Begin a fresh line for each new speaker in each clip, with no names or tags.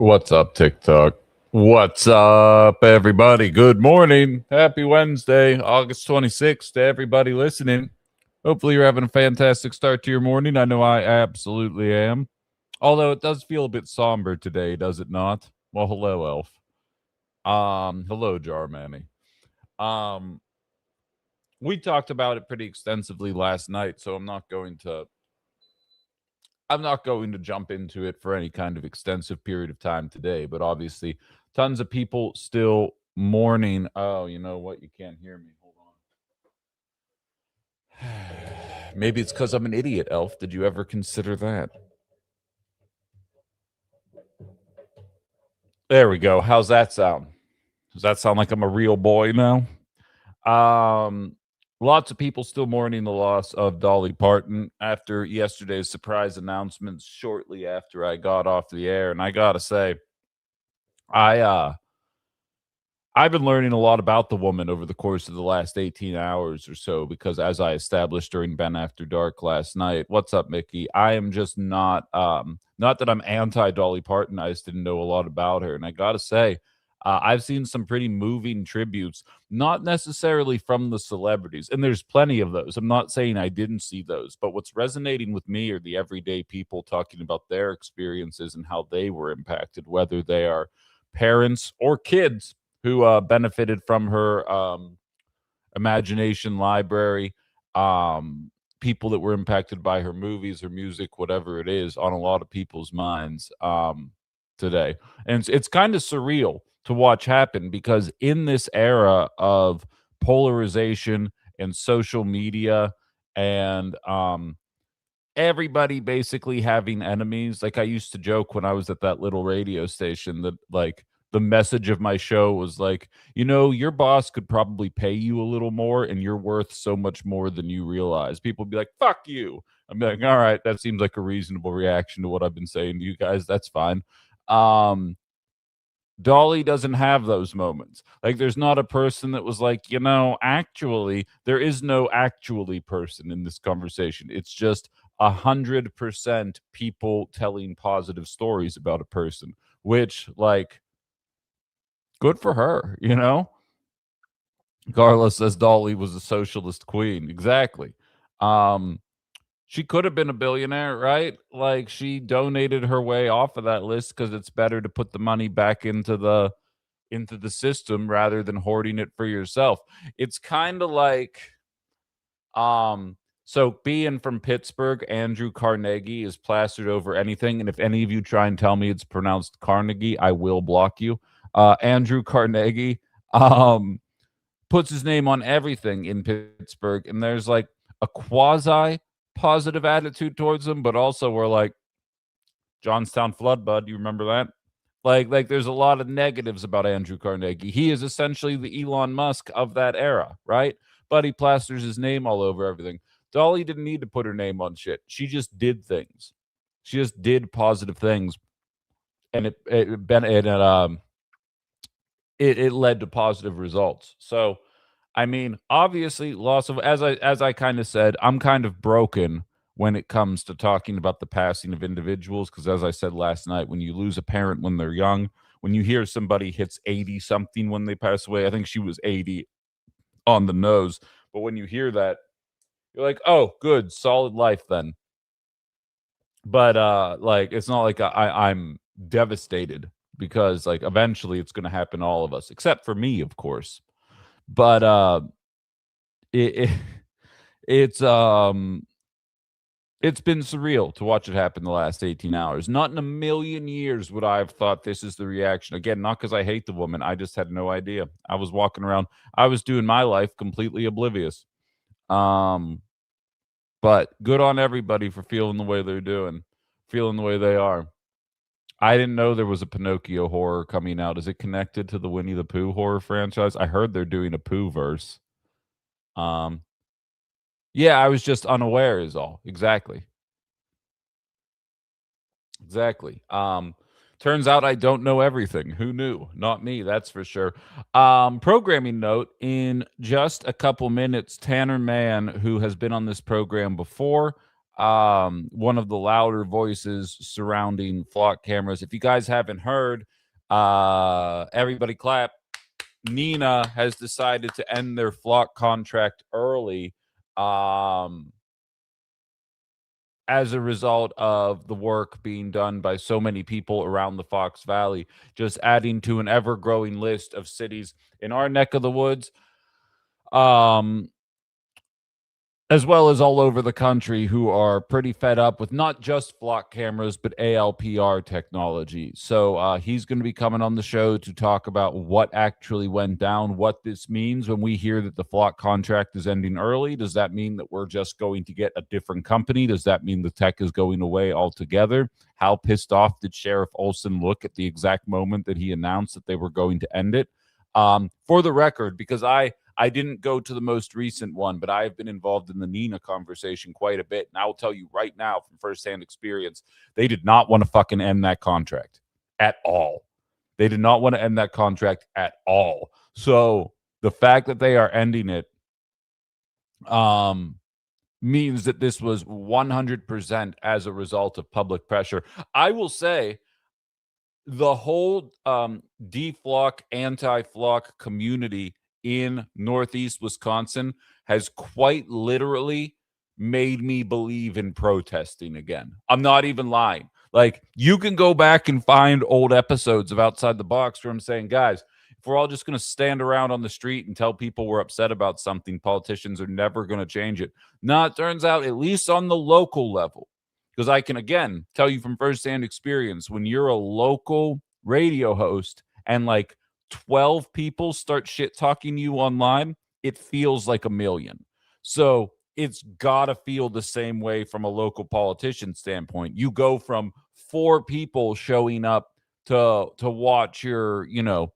What's up, TikTok? What's up, everybody? Good morning. Happy Wednesday, August 26th to everybody listening. Hopefully, you're having a fantastic start to your morning. I know I absolutely am. Although it does feel a bit somber today, does it not? Well, hello, Elf. Hello, Jarmani. Um, we talked about it pretty extensively last night, so I'm not going to jump into it for any kind of extensive period of time today, but obviously tons of people still mourning. Oh, you know what? You can't hear me. Hold on. Maybe it's because I'm an idiot, Elf. Did you ever consider that? There we go. How's that sound? Does that sound like I'm a real boy now? Um, Lots of people still mourning the loss of Dolly Parton after yesterday's surprise announcements shortly after I got off the air. And I gotta say, I I've been learning a lot about the woman over the course of the last 18 hours or so because as I established during Ben After Dark last night, what's up, Mickey? I am just not that I'm anti Dolly Parton. I just didn't know a lot about her. And I gotta say, I've seen some pretty moving tributes, not necessarily from the celebrities, and there's plenty of those. I'm not saying I didn't see those, but what's resonating with me are the everyday people talking about their experiences and how they were impacted, whether they are parents or kids who benefited from her imagination library, people that were impacted by her movies, her music, whatever it is, on a lot of people's minds today. And it's kind of surreal to watch happen because in this era of polarization and social media and everybody basically having enemies. Like I used to joke when I was at that little radio station that like the message of my show was like, your boss could probably pay you a little more and you're worth so much more than you realize. People would be like, fuck you. I'm like, all right, that seems like a reasonable reaction to what I've been saying to you guys. That's fine. Um, Dolly doesn't have those moments. Like, there's not a person that was like, actually, there is no actually person in this conversation. It's just 100% people telling positive stories about a person, which, like, good for her. Carla says Dolly was a socialist queen. Exactly. Um, she could have been a billionaire, right? Like she donated her way off of that list because it's better to put the money back into the system rather than hoarding it for yourself. It's kind of like so being from Pittsburgh, Andrew Carnegie is plastered over anything, and if any of you try and tell me it's pronounced Carnegie, I will block you. Andrew Carnegie um puts his name on everything in Pittsburgh, and there's like a quasi positive attitude towards him, but also we're like Johnstown flood, bud. You remember that? Like there's a lot of negatives about Andrew Carnegie. He is essentially the Elon Musk of that era, right? But he plasters his name all over everything. Dolly didn't need to put her name on shit. She just did things. She just did positive things, and it led to positive results. So, I mean, obviously, loss of as I kind of said, I'm kind of broken when it comes to talking about the passing of individuals because as I said last night, when you lose a parent when they're young, when you hear somebody hits 80 something when they pass away, I think she was 80 on the nose, but when you hear that, you're like, "Oh, good, solid life then." But like it's not like I'm devastated because like eventually it's going to happen to all of us except for me, of course. But it it's it's been surreal to watch it happen the last 18 hours. Not in a million years would I have thought this is the reaction. Again, not because I hate the woman. I just had no idea. I was walking around. I was doing my life completely oblivious. Um, but good on everybody for feeling the way they're doing, feeling the way they are. I didn't know there was a Pinocchio horror coming out. Is it connected to the Winnie the Pooh horror franchise? I heard they're doing a Pooh verse. Um, yeah, I was just unaware is all. Exactly. Exactly. Turns out I don't know everything. Who knew? Not me, that's for sure. Programming note, in just a couple minutes, Tanner Mann, who has been on this program before, one of the louder voices surrounding flock cameras. If you guys haven't heard, everybody clap. Nina has decided to end their flock contract early. As a result of the work being done by so many people around the Fox Valley, just adding to an ever-growing list of cities in our neck of the woods, um, as well as all over the country, who are pretty fed up with not just flock cameras, but ALPR technology. So he's going to be coming on the show to talk about what actually went down, what this means when we hear that the flock contract is ending early. Does that mean that we're just going to get a different company? Does that mean the tech is going away altogether? How pissed off did Sheriff Olson look at the exact moment that he announced that they were going to end it? For the record, because I didn't go to the most recent one, but I have been involved in the Nina conversation quite a bit. And I will tell you right now from firsthand experience, they did not want to fucking end that contract at all. They did not want to end that contract at all. So the fact that they are ending it means that this was 100% as a result of public pressure. I will say the whole deflock, anti-flock community in Northeast Wisconsin has quite literally made me believe in protesting again. I'm not even lying. Like, you can go back and find old episodes of Outside the Box where I'm saying, guys, if we're all just going to stand around on the street and tell people we're upset about something, politicians are never going to change it. No, it turns out, at least on the local level, because I can, again, tell you from firsthand experience, when you're a local radio host and like 12 people start shit talking you online, it feels like a million. So it's got to feel the same way from a local politician standpoint. You go from 4 people showing up to watch your,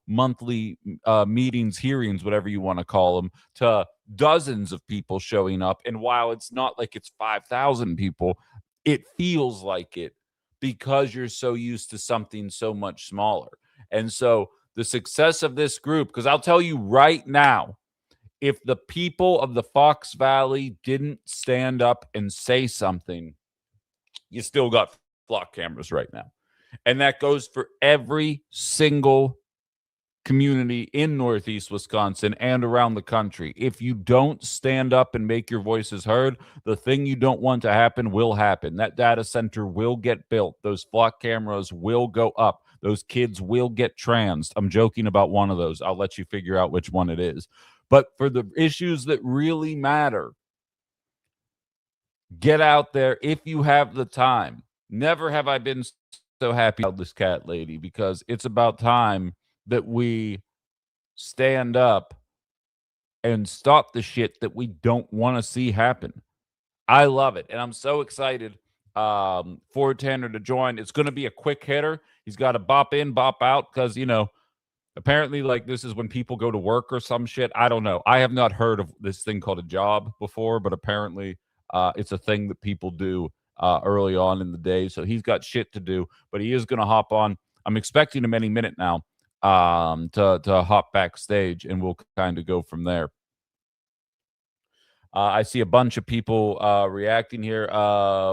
monthly meetings, hearings, whatever you want to call them, to dozens of people showing up. And while it's not like it's 5,000 people, it feels like it because you're so used to something so much smaller. And so the success of this group, because I'll tell you right now, if the people of the Fox Valley didn't stand up and say something, you still got flock cameras right now. And that goes for every single community in Northeast Wisconsin and around the country. If you don't stand up and make your voices heard, the thing you don't want to happen will happen. That data center will get built. Those flock cameras will go up. Those kids will get transed. I'm joking about one of those. I'll let you figure out which one it is. But for the issues that really matter, get out there if you have the time. Never have I been so happy about this cat lady, because it's about time that we stand up and stop the shit that we don't want to see happen. I love it. And I'm so excited for Tanner to join. It's going to be a quick hitter. He's got to bop in, bop out, because, apparently, like, this is when people go to work or some shit. I don't know. I have not heard of this thing called a job before, but apparently it's a thing that people do early on in the day. So he's got shit to do, but he is going to hop on. I'm expecting him any minute now to hop backstage, and we'll kind of go from there. I see a bunch of people reacting here.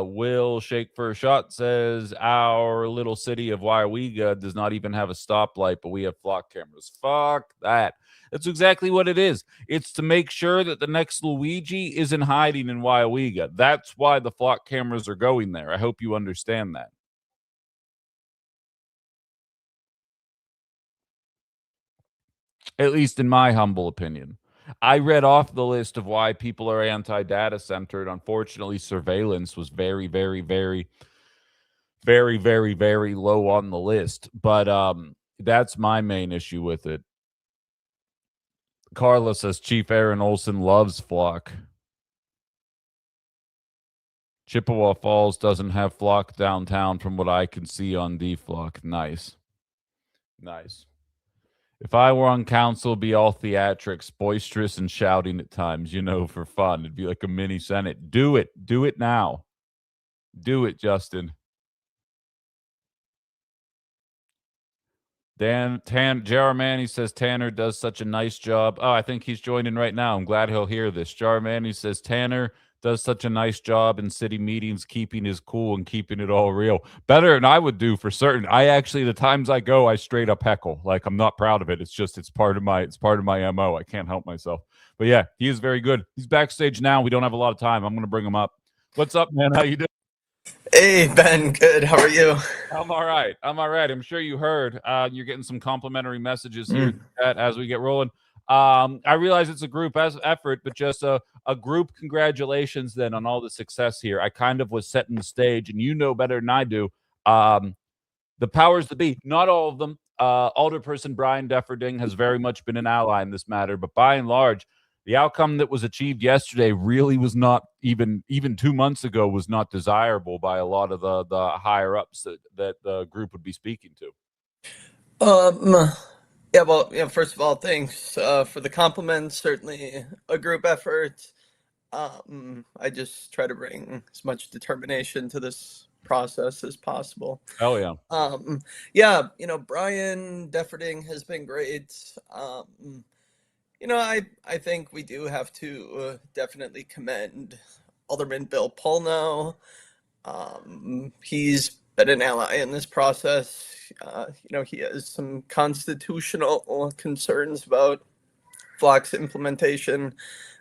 Will Shake for a Shot says, our little city of Wyawega does not even have a stoplight, but we have flock cameras. Fuck that. That's exactly what it is. It's to make sure that the next Luigi isn't hiding in Wyawega. That's why the flock cameras are going there. I hope you understand that. At least in my humble opinion. I read off the list of why people are anti-data centered. Unfortunately, surveillance was very, very, very, very, very, very low on the list. But that's my main issue with it. Carla says Chief Aaron Olson loves flock. Chippewa Falls doesn't have flock downtown from what I can see on D-Flock. Nice. Nice. If I were on council, it'd be all theatrics, boisterous and shouting at times, for fun. It'd be like a mini Senate. Do it. Do it now. Do it, Justin. Jaramani says Tanner does such a nice job. Oh, I think he's joining right now. I'm glad he'll hear this. Jaramani says Tanner does such a nice job in city meetings, keeping his cool and keeping it all real. Better than I would do for certain. I actually, the times I go, I straight up heckle. Like, I'm not proud of it. It's just, it's part of my MO. I can't help myself. But yeah, he is very good. He's backstage now. We don't have a lot of time. I'm going to bring him up. What's up, man? How you doing?
Hey, Ben, good. How are you?
I'm all right. I'm all right. I'm sure you heard. You're getting some complimentary messages here in the chat as we get rolling. I realize it's a group effort, but just a group congratulations then on all the success here. I kind of was setting the stage, and you know better than I do. The powers that be, not all of them. Alderperson Brian Deferding has very much been an ally in this matter, but by and large, the outcome that was achieved yesterday really was not even 2 months ago was not desirable by a lot of the higher ups that the group would be speaking to.
Yeah, well, first of all, thanks for the compliments. Certainly a group effort. I just try to bring as much determination to this process as possible.
Oh yeah.
Yeah, Brian Deferding has been great. I think we do have to definitely commend Alderman Bill Polno. He's been an ally in this process. He has some constitutional concerns about Flock's implementation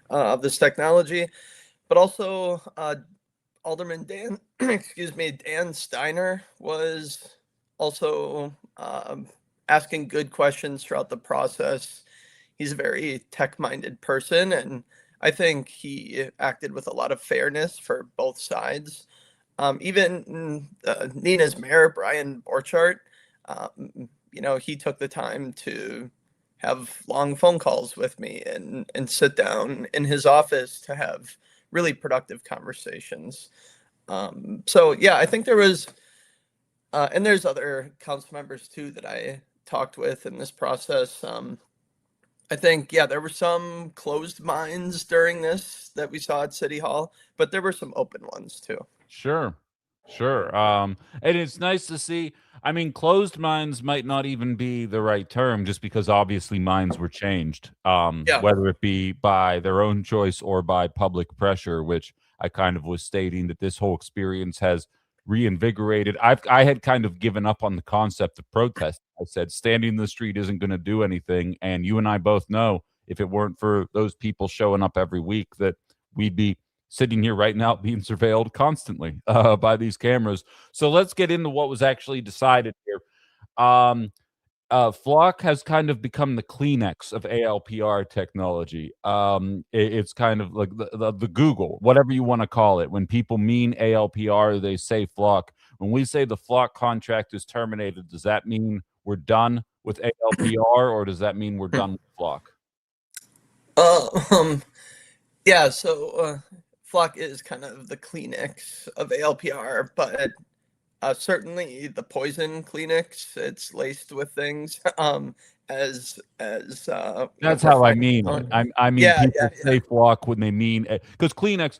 of this technology, but also Alderman Dan, Dan Steiner was also asking good questions throughout the process. He's a very tech-minded person, and I think he acted with a lot of fairness for both sides. Even Nina's mayor, Brian Borchardt, he took the time to have long phone calls with me and sit down in his office to have really productive conversations. So yeah, I think there was, and there's other council members too that I talked with in this process. I think, yeah, there were some closed minds during this that we saw at City Hall, but there were some open ones too.
Sure. And it's nice to see. I mean, closed minds might not even be the right term, just because obviously minds were changed,
Yeah.
whether it be by their own choice or by public pressure, which I kind of was stating that this whole experience has reinvigorated. I had kind of given up on the concept of protest. I said standing in the street isn't going to do anything, and you and I both know if it weren't for those people showing up every week, that we'd be sitting here right now being surveilled constantly by these cameras. So let's get into what was actually decided here. Flock has kind of become the Kleenex of ALPR technology. It's kind of like the Google, whatever you want to call it. When people mean ALPR, they say Flock. When we say the Flock contract is terminated, does that mean we're done with ALPR, or does that mean we're done with Flock?
Yeah, so Flock is kind of the Kleenex of ALPR, but certainly the poison Kleenex. It's laced with things. As
That's how I mean it. I mean,
Yeah,
people say Flock when they mean it, because Kleenex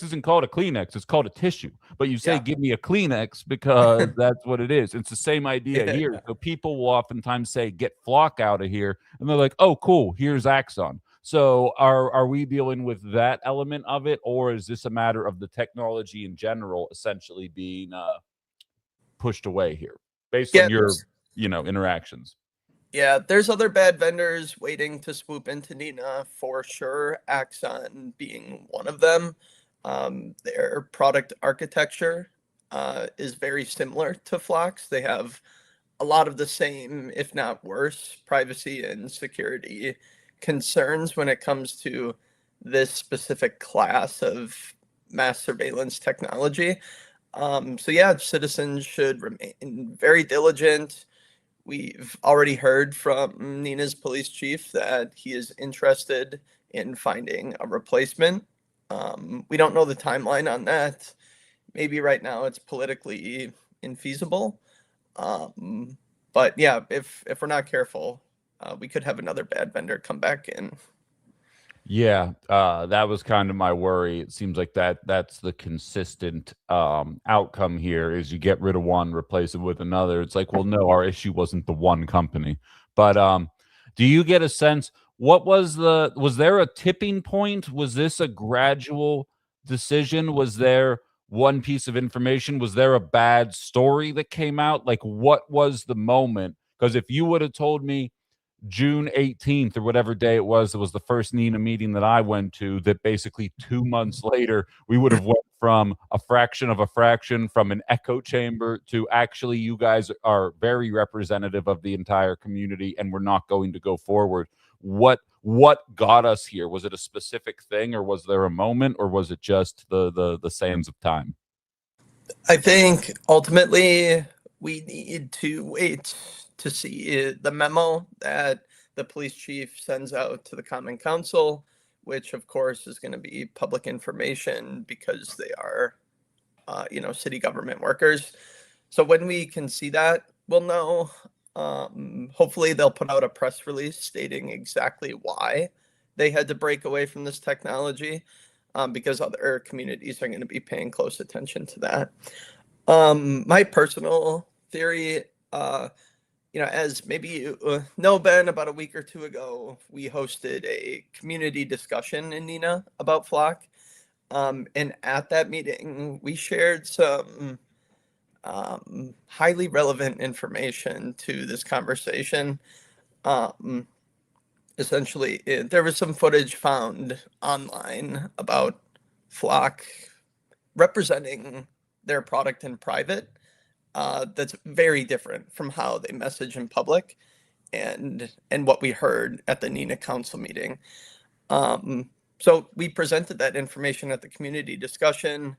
isn't called a Kleenex, it's called a tissue. But you say, give me a Kleenex, because that's what it is. It's the same idea here. So people will oftentimes say, get Flock out of here. And they're like, oh, cool, here's Axon. So are we dealing with that element of it, or is this a matter of the technology in general essentially being pushed away here based on your interactions?
Yeah, there's other bad vendors waiting to swoop into Nina for sure, Axon being one of them. Their product architecture is very similar to Flock's. They have a lot of the same, if not worse, privacy and security concerns when it comes to this specific class of mass surveillance technology. So yeah, citizens should remain very diligent. We've already heard from Nina's police chief that he is interested in finding a replacement. We don't know the timeline on that. Maybe right now it's politically infeasible. But yeah, if we're not careful, we could have another bad vendor come back in.
Yeah, that was kind of my worry. It seems like that's the consistent outcome here is you get rid of one, replace it with another. It's like, well, no, our issue wasn't the one company. But do you get a sense, was there a tipping point? Was this a gradual decision? Was there one piece of information? Was there a bad story that came out? Like, what was the moment? Because if you would have told me June 18th or whatever day it was the first NINA meeting that I went to, that basically 2 months later we would have went from a fraction of a fraction, from an echo chamber, to actually you guys are very representative of the entire community and we're not going to go forward. What got us here? Was it a specific thing, or was there a moment, or was it just the sands of time?
I think ultimately we need to wait to see the memo that the police chief sends out to the Common Council, which of course is going to be public information because they are, city government workers. So when we can see that, we'll know. Hopefully they'll put out a press release stating exactly why they had to break away from this technology, because other communities are going to be paying close attention to that. My personal theory, as maybe you know, Ben, about a week or two ago, we hosted a community discussion in NINA about Flock. And at that meeting, we shared some highly relevant information to this conversation. Essentially, there was some footage found online about Flock representing their product in private, that's very different from how they message in public, and what we heard at the NINA council meeting. So we presented that information at the community discussion.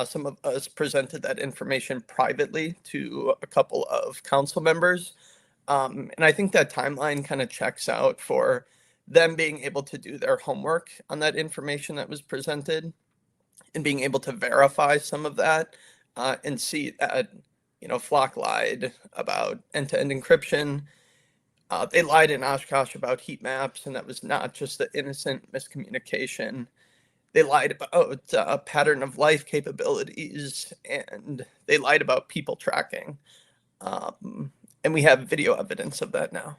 Some of us presented that information privately to a couple of council members. And I think that timeline kind of checks out for them being able to do their homework on that information that was presented and being able to verify some of that, and see that, Flock lied about end-to-end encryption. They lied in Oshkosh about heat maps, and that was not just the innocent miscommunication. They lied about pattern of life capabilities, and they lied about people tracking. And we have video evidence of that now.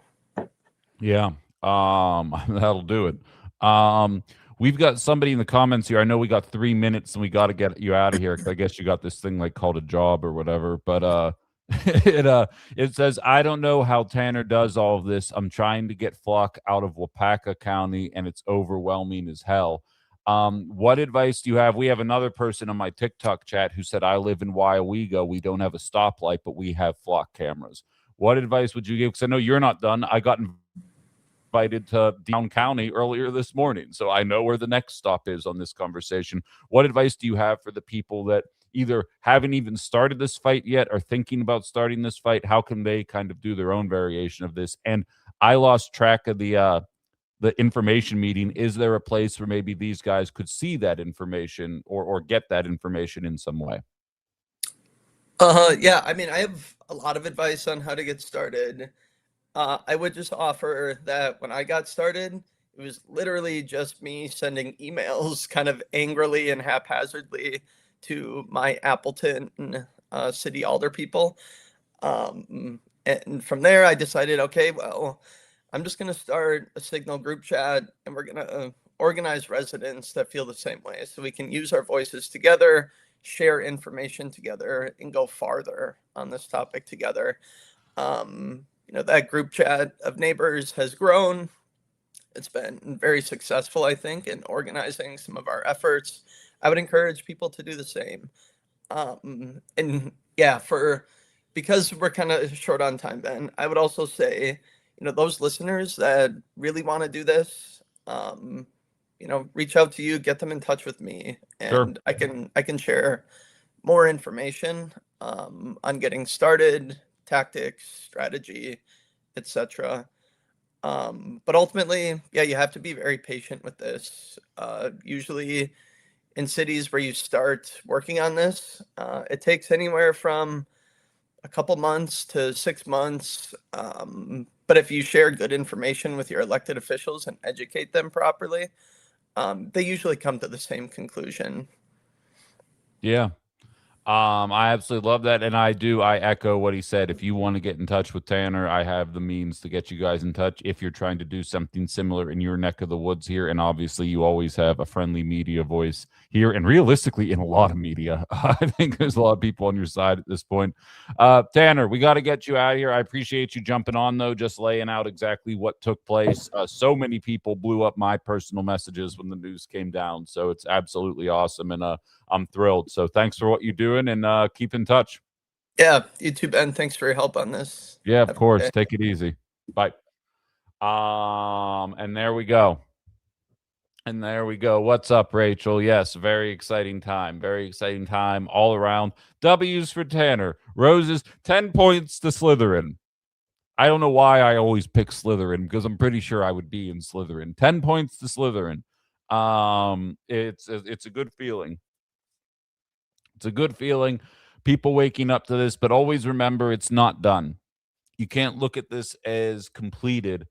Yeah. That'll do it. We've got somebody in the comments here. I know we got 3 minutes and we got to get you out of here. I guess you got this thing like called a job or whatever, but it says, I don't know how Tanner does all of this. I'm trying to get Flock out of Wapaka County and it's overwhelming as hell. What advice do you have? We have another person on my TikTok chat who said, I live in Wyowega. We don't have a stoplight, but we have Flock cameras. What advice would you give? Because I know you're not done. I got invited to Down County earlier this morning, so I know where the next stop is on this conversation. What advice do you have for the people that either haven't even started this fight yet or thinking about starting this fight? How can they kind of do their own variation of this? And I lost track of the information meeting. Is there a place where maybe these guys could see that information or get that information in some way?
Yeah, I mean, I have a lot of advice on how to get started. I would just offer that when I got started, it was literally just me sending emails kind of angrily and haphazardly to my Appleton city alder people. And from there, I decided, okay, well, I'm just going to start a Signal group chat, and we're going to organize residents that feel the same way so we can use our voices together, share information together, and go farther on this topic together. That group chat of neighbors has grown. It's been very successful, I think, in organizing some of our efforts. I would encourage people to do the same. And yeah, because we're kind of short on time, Ben, I would also say, those listeners that really want to do this, reach out to you, get them in touch with me, and sure. I can share more information on getting started, tactics, strategy, etc. But ultimately, yeah, you have to be very patient with this. Usually in cities where you start working on this, it takes anywhere from a couple months to 6 months. But if you share good information with your elected officials and educate them properly, they usually come to the same conclusion.
Yeah. I absolutely love that, and I echo what he said. If you want to get in touch with Tanner, I have the means to get you guys in touch if you're trying to do something similar in your neck of the woods here. And obviously, you always have a friendly media voice here, and realistically, in a lot of media. I think there's a lot of people on your side at this point. Tanner, we got to get you out of here. I appreciate you jumping on, though, just laying out exactly what took place. So many people blew up my personal messages when the news came down, so it's absolutely awesome, and I'm thrilled. So thanks for what you're doing, and keep in touch.
Yeah, you too, Ben. Thanks for your help on this.
Yeah, of
Have a good
course.
day.
Take it easy. Bye. And there we go. And there we go. What's up, Rachel? Yes, very exciting time. Very exciting time all around. W's for Tanner. Roses, 10 points to Slytherin. I don't know why I always pick Slytherin because I'm pretty sure I would be in Slytherin. 10 points to Slytherin. It's a good feeling. It's a good feeling. People waking up to this, but always remember it's not done. You can't look at this as completed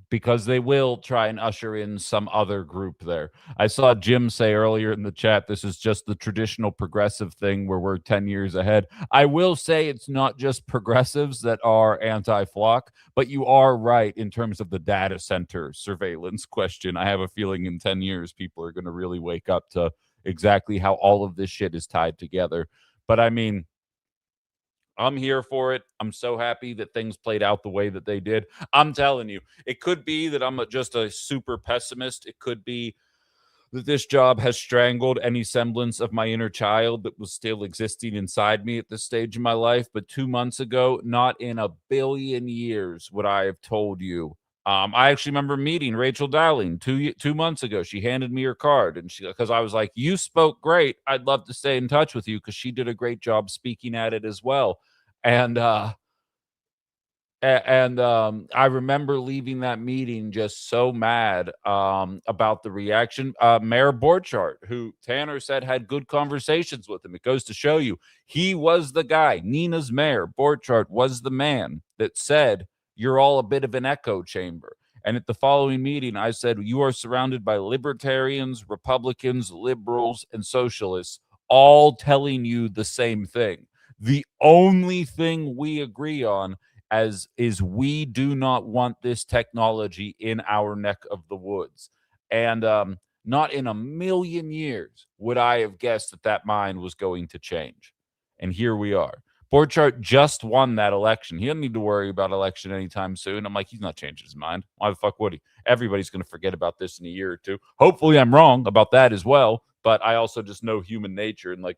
because they will try and usher in some other group there. I saw Jim say earlier in the chat, this is just the traditional progressive thing where we're 10 years ahead. I will say it's not just progressives that are anti-flock, but you are right in terms of the data center surveillance question. I have a feeling in 10 years, people are going to really wake up to exactly how all of this shit is tied together. But I mean, I'm here for it. I'm so happy that things played out the way that they did. I'm telling you, it could be that I'm just a super pessimist. It could be that this job has strangled any semblance of my inner child that was still existing inside me at this stage of my life. But 2 months ago, not in a billion years would I have told you. I actually remember meeting Rachel Darling 2 months ago. She handed me her card, and because I was like, "You spoke great. I'd love to stay in touch with you," because she did a great job speaking at it as well. And I remember leaving that meeting just so mad about the reaction. Mayor Borchardt, who Tanner said had good conversations with him. It goes to show you he was the guy. Nina's mayor, Borchardt, was the man that said, "You're all a bit of an echo chamber." And at the following meeting, I said, "You are surrounded by libertarians, Republicans, liberals, and socialists, all telling you the same thing. The only thing we agree on as is we do not want this technology in our neck of the woods." And not in a million years would I have guessed that that mind was going to change. And here we are. Borchardt just won that election. He doesn't need to worry about election anytime soon. I'm like, he's not changing his mind. Why the fuck would he? Everybody's going to forget about this in a year or two. Hopefully, I'm wrong about that as well. But I also just know human nature, and like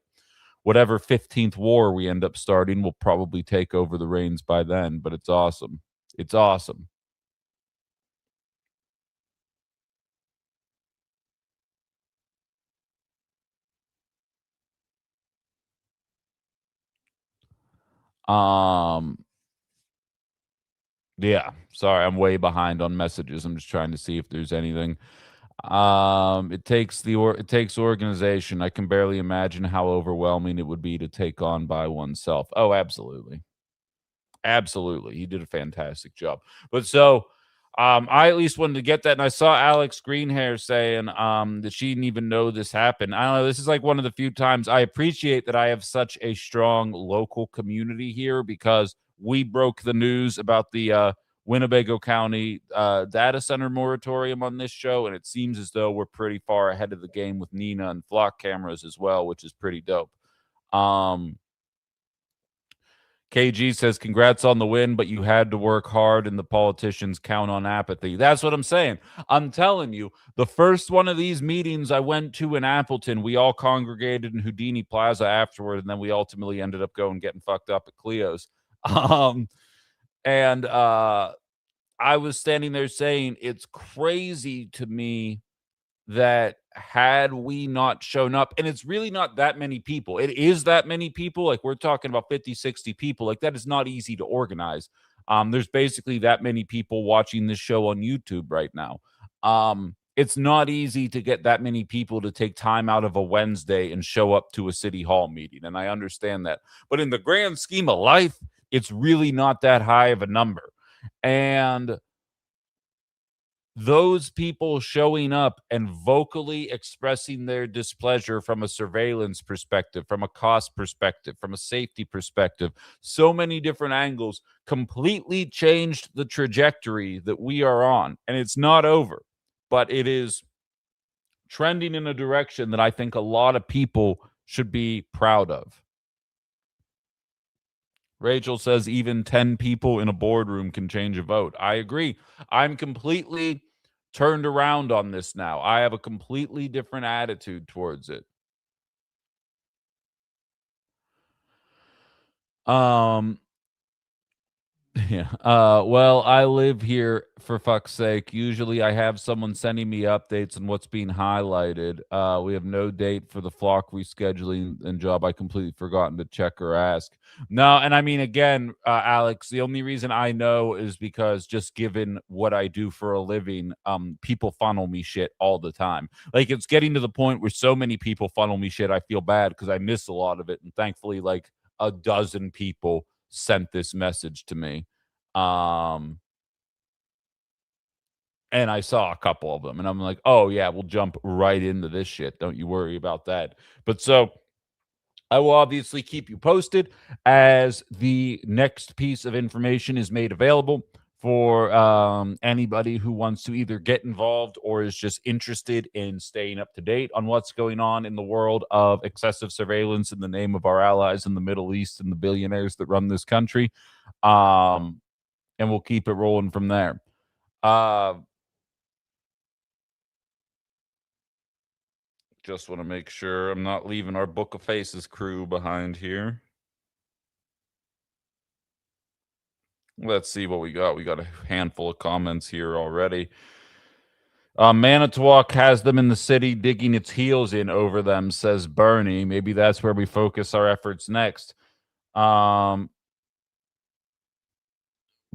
whatever 15th war we end up starting will probably take over the reins by then. But it's awesome. It's awesome. Um, yeah. Sorry, I'm way behind on messages. I'm just trying to see if there's anything. It takes organization. I can barely imagine how overwhelming it would be to take on by oneself. Oh, absolutely. Absolutely. He did a fantastic job. But so I at least wanted to get that. And I saw Alex Greenhair saying that she didn't even know this happened. I don't know. This is like one of the few times I appreciate that I have such a strong local community here because we broke the news about the Winnebago County data center moratorium on this show. And it seems as though we're pretty far ahead of the game with Nina and flock cameras as well, which is pretty dope. KG says, "Congrats on the win, but you had to work hard and the politicians count on apathy." That's what I'm saying. I'm telling you, the first one of these meetings I went to in Appleton, we all congregated in Houdini Plaza afterward, and then we ultimately ended up going getting fucked up at Cleo's. Um, and I was standing there saying, it's crazy to me that had we not shown up, and it's really not that many people, it is that many people, like we're talking about 50, 60 people, like that is not easy to organize. There's basically that many people watching this show on YouTube right now. It's not easy to get that many people to take time out of a Wednesday and show up to a city hall meeting, and I understand that, but in the grand scheme of life, it's really not that high of a number. And those people showing up and vocally expressing their displeasure from a surveillance perspective, from a cost perspective, from a safety perspective, so many different angles completely changed the trajectory that we are on. And it's not over, but it is trending in a direction that I think a lot of people should be proud of. Rachel says even 10 people in a boardroom can change a vote. I agree. I'm completely turned around on this now. I have a completely different attitude towards it. Yeah. Well, I live here for fuck's sake. Usually I have someone sending me updates on what's being highlighted. We have no date for the flock rescheduling and job. I completely forgotten to check or ask. No, and I mean again, Alex, the only reason I know is because just given what I do for a living, people funnel me shit all the time. Like it's getting to the point where so many people funnel me shit, I feel bad because I miss a lot of it. And thankfully, like a dozen people sent this message to me. And I saw a couple of them and I'm like, "Oh yeah, we'll jump right into this shit. Don't you worry about that." But so I will obviously keep you posted as the next piece of information is made available for anybody who wants to either get involved or is just interested in staying up to date on what's going on in the world of excessive surveillance in the name of our allies in the Middle East and the billionaires that run this country. And we'll keep it rolling from there. Uh, just want to make sure I'm not leaving our Book of Faces crew behind here. Let's see what we got. We got a handful of comments here already. Manitowoc has them in the city, digging its heels in over them, says Bernie. Maybe that's where we focus our efforts next.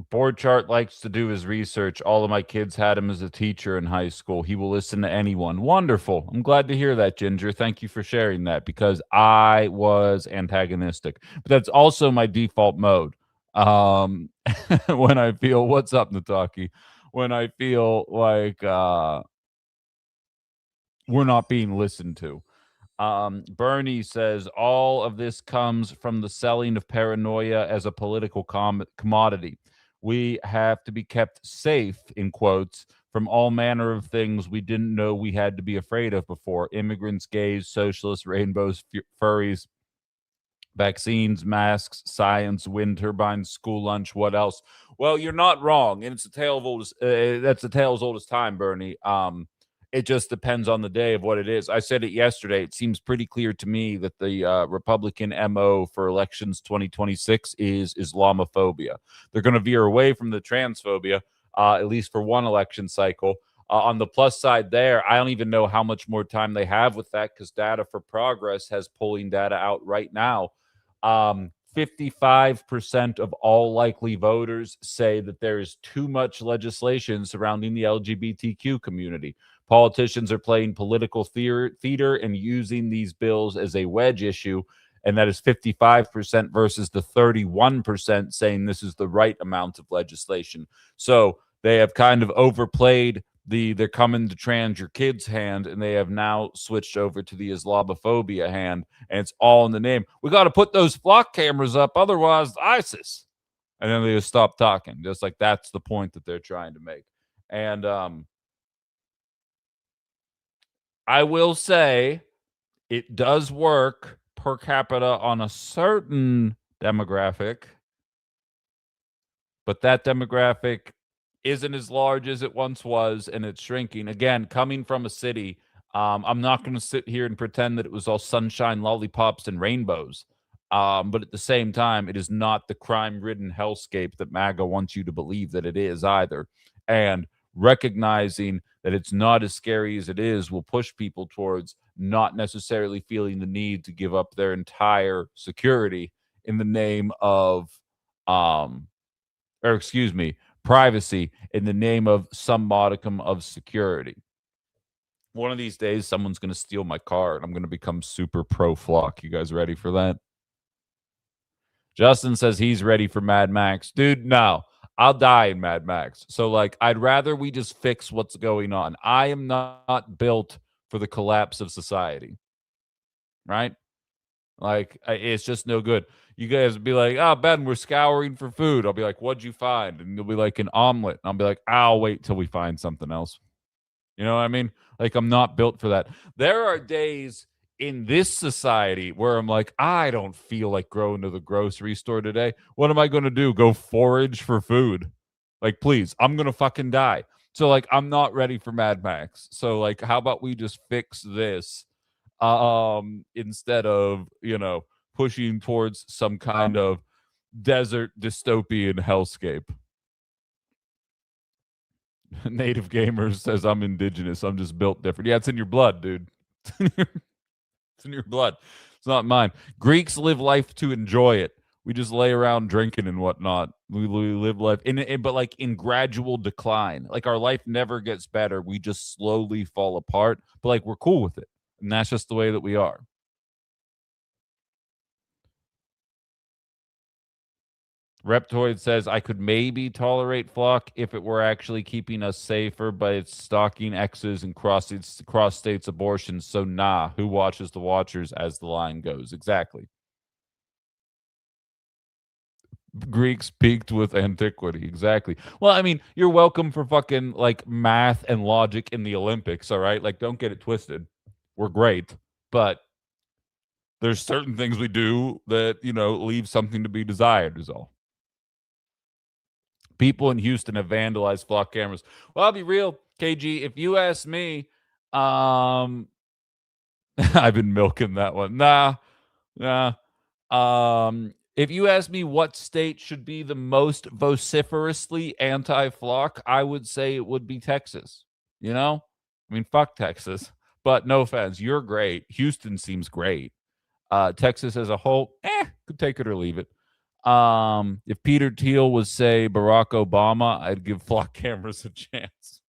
Board Chart likes to do his research. All of my kids had him as a teacher in high school. He will listen to anyone. Wonderful. I'm glad to hear that, Ginger. Thank you for sharing that because I was antagonistic. But that's also my default mode. When I feel what's up, Nataki? When I feel like we're not being listened to. Bernie says all of this comes from the selling of paranoia as a political commodity. We have to be kept safe, in quotes, from all manner of things we didn't know we had to be afraid of before: immigrants, gays, socialists, rainbows, furries, vaccines, masks, science, wind turbines, school lunch. What else? Well, you're not wrong, and it's a tale of oldest. That's a tale as old as time, Bernie. It just depends on the day of what it is. I said it yesterday. It seems pretty clear to me that the Republican MO for elections 2026 is Islamophobia. They're going to veer away from the transphobia, at least for one election cycle. On the plus side there, I don't even know how much more time they have with that because Data for Progress has polling data out right now. 55% of all likely voters say that there is too much legislation surrounding the LGBTQ community. Politicians are playing political theater and using these bills as a wedge issue, and that is 55% versus the 31% saying this is the right amount of legislation. So they have kind of overplayed they're coming to trans your kids hand, and they have now switched over to the Islamophobia hand, and it's all in the name. We got to put those flock cameras up, otherwise ISIS. And then they just stop talking. Just like that's the point that they're trying to make. And I will say it does work per capita on a certain demographic, but that demographic isn't as large as it once was, and it's shrinking. Again, coming from a city, I'm not going to sit here and pretend that it was all sunshine, lollipops, and rainbows. But at the same time, it is not the crime-ridden hellscape that MAGA wants you to believe that it is either. And recognizing that it's not as scary as it is will push people towards not necessarily feeling the need to give up their entire security in the name of privacy in the name of some modicum of security. One of these days, someone's going to steal my car and I'm going to become super pro flock. You guys ready for that? Justin says he's ready for Mad Max. Dude, no. I'll die in Mad Max. So like, I'd rather we just fix what's going on. I am not built for the collapse of society, right? Like, it's just no good. You guys would be like, "Oh, Ben, we're scouring for food." I'll be like, "What'd you find?" And you'll be like, "An omelet." And I'll be like, "I'll wait till we find something else." You know what I mean? Like, I'm not built for that. There are days in this society where I'm like, I don't feel like going to the grocery store today. What am I going to do? Go forage for food? Like, please, I'm going to fucking die. So, like, I'm not ready for Mad Max. So, like, how about we just fix this instead of, pushing towards some kind of desert dystopian hellscape? Native Gamers says I'm indigenous. I'm just built different. Yeah, it's in your blood, dude. It's in your blood. It's not mine. Greeks live life to enjoy it. We just lay around drinking and whatnot. We live life but like in gradual decline. Like our life never gets better. We just slowly fall apart. But like we're cool with it. And that's just the way that we are. Reptoid says, I could maybe tolerate Flock if it were actually keeping us safer, but it's stalking exes and cross states abortions. So nah, who watches the watchers, as the line goes? Exactly. Greeks peaked with antiquity. Exactly. Well, I mean, you're welcome for fucking like math and logic in the Olympics, all right? Like, don't get it twisted. We're great, but there's certain things we do that, leave something to be desired, is all. People in Houston have vandalized Flock cameras. Well, I'll be real, KG. If you ask me, I've been milking that one. Nah. If you ask me what state should be the most vociferously anti-Flock, I would say it would be Texas. I mean, fuck Texas. But no offense, you're great. Houston seems great. Texas as a whole, could take it or leave it. If Peter Thiel was, say, Barack Obama, I'd give Flock cameras a chance.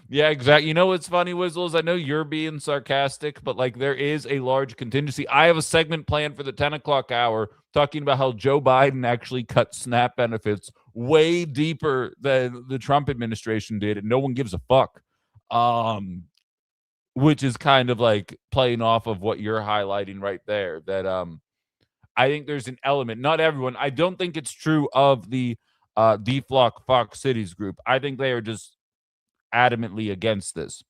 Yeah, exactly. You know what's funny, Wizzles? I know you're being sarcastic, but like there is a large contingency. I have a segment planned for the 10 o'clock hour talking about how Joe Biden actually cut SNAP benefits way deeper than the Trump administration did, and no one gives a fuck. Which is kind of like playing off of what you're highlighting right there. That I think there's an element, not everyone. I don't think it's true of the DFlock Fox Cities group. I think they are just adamantly against this.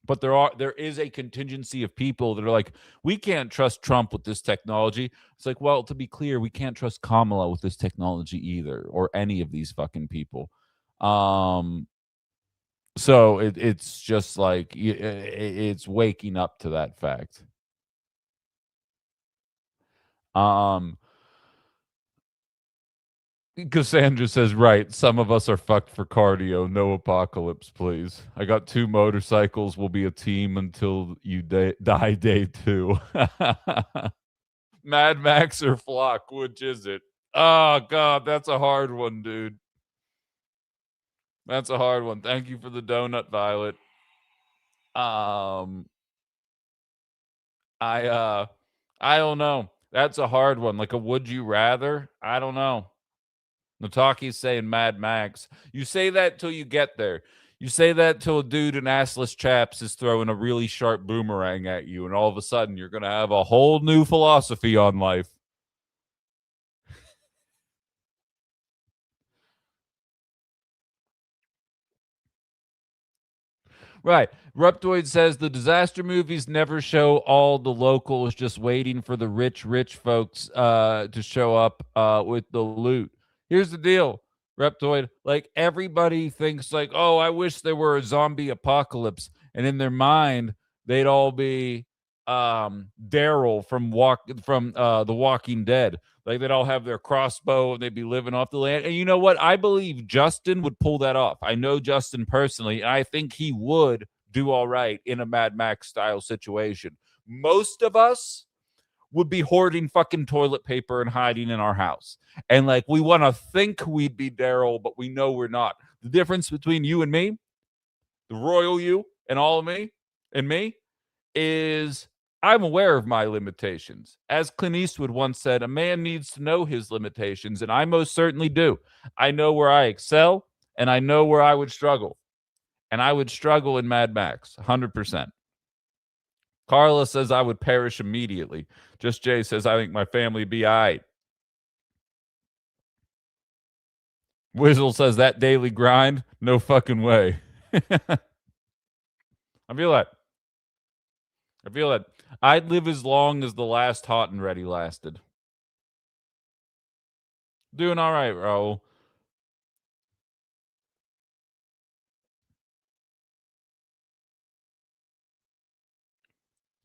But there is a contingency of people that are like, we can't trust Trump with this technology. It's like, well, to be clear, we can't trust Kamala with this technology either, or any of these fucking people. So it's just like it's waking up to that fact. Cassandra says, right, some of us are fucked for cardio. No apocalypse, please. I got 2 motorcycles. We'll be a team until you die day 2. Mad Max or Flock, which is it? Oh, God, that's a hard one, dude. That's a hard one. Thank you for the donut, Violet. I don't know. That's a hard one. Like a would you rather? I don't know. Nataki's saying Mad Max. You say that till you get there. You say that till a dude in assless chaps is throwing a really sharp boomerang at you, and all of a sudden you're going to have a whole new philosophy on life. Right. Reptoid says the disaster movies never show all the locals, just waiting for the rich folks to show up with the loot. Here's the deal, Reptoid. Like everybody thinks like, oh, I wish there were a zombie apocalypse. And in their mind, they'd all be Daryl from The Walking Dead. Like they'd all have their crossbow and they'd be living off the land. And you know what? I believe Justin would pull that off. I know Justin personally, and I think he would do all right in a Mad Max style situation. Most of us would be hoarding fucking toilet paper and hiding in our house. And like we want to think we'd be Daryl, but we know we're not. The difference between you and me, the royal you and all of me and me, is I'm aware of my limitations. As Clint Eastwood once said, a man needs to know his limitations, and I most certainly do. I know where I excel, and I know where I would struggle. And I would struggle in Mad Max, 100%. Carla says I would perish immediately. Just Jay says I think my family would be all right. Wizzle says that daily grind, no fucking way. I feel that. I'd live as long as the last hot and ready lasted. Doing all right, Raul.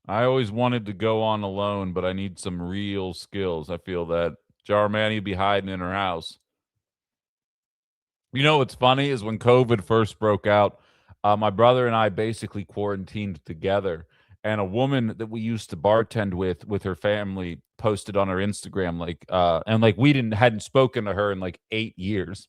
I always wanted to go on alone, but I need some real skills. I feel that Jarmani would be hiding in her house. You know what's funny is when COVID first broke out, my brother and I basically quarantined together. And a woman that we used to bartend with her family posted on her Instagram, and we hadn't spoken to her in like 8 years.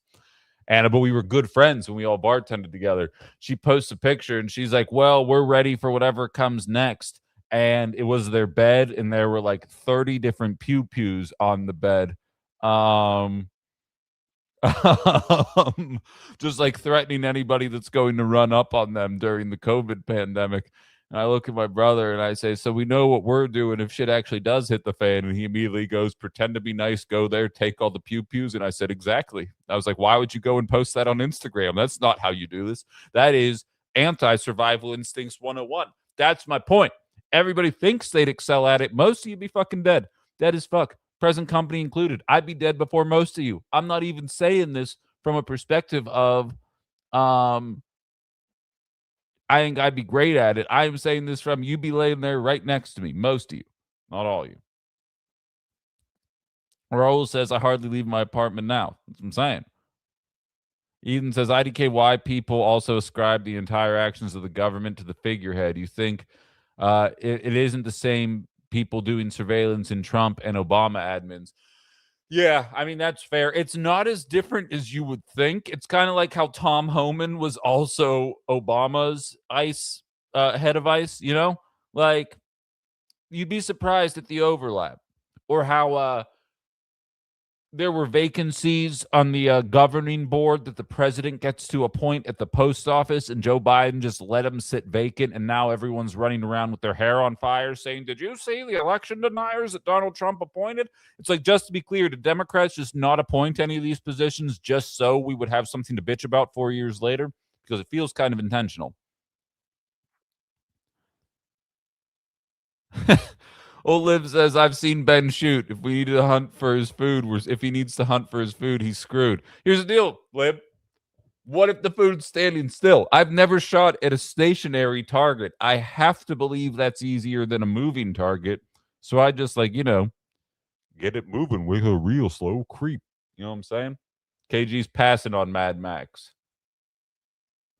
But we were good friends when we all bartended together. She posts a picture and she's like, well, we're ready for whatever comes next. And it was their bed, and there were like 30 different pew-pews on the bed. Just like threatening anybody that's going to run up on them during the COVID pandemic. And I look at my brother and I say, so we know what we're doing if shit actually does hit the fan. And he immediately goes, pretend to be nice, go there, take all the pew-pews. And I said, exactly. I was like, why would you go and post that on Instagram? That's not how you do this. That is anti-survival instincts 101. That's my point. Everybody thinks they'd excel at it. Most of you be fucking dead. Dead as fuck. Present company included. I'd be dead before most of you. I'm not even saying this from a perspective of I think I'd be great at it. I am saying this from you be laying there right next to me. Most of you. Not all of you. Raul says I hardly leave my apartment now. That's what I'm saying. Eden says IDKY people also ascribe the entire actions of the government to the figurehead. You think it isn't the same people doing surveillance in Trump and Obama admins. Yeah, I mean, that's fair. It's not as different as you would think. It's kind of like how Tom Homan was also Obama's ICE head of ICE, you know? Like, you'd be surprised at the overlap. Or how there were vacancies on the governing board that the president gets to appoint at the post office, and Joe Biden just let them sit vacant, and now everyone's running around with their hair on fire saying, did you see the election deniers that Donald Trump appointed? It's like, just to be clear, did Democrats just not appoint any of these positions just so we would have something to bitch about 4 years later? Because it feels kind of intentional. Liv says, I've seen Ben shoot. If we need to hunt for his food, if he needs to hunt for his food, he's screwed. Here's the deal, Lib. What if the food's standing still? I've never shot at a stationary target. I have to believe that's easier than a moving target. So I just get it moving with a real slow creep. You know what I'm saying? KG's passing on Mad Max.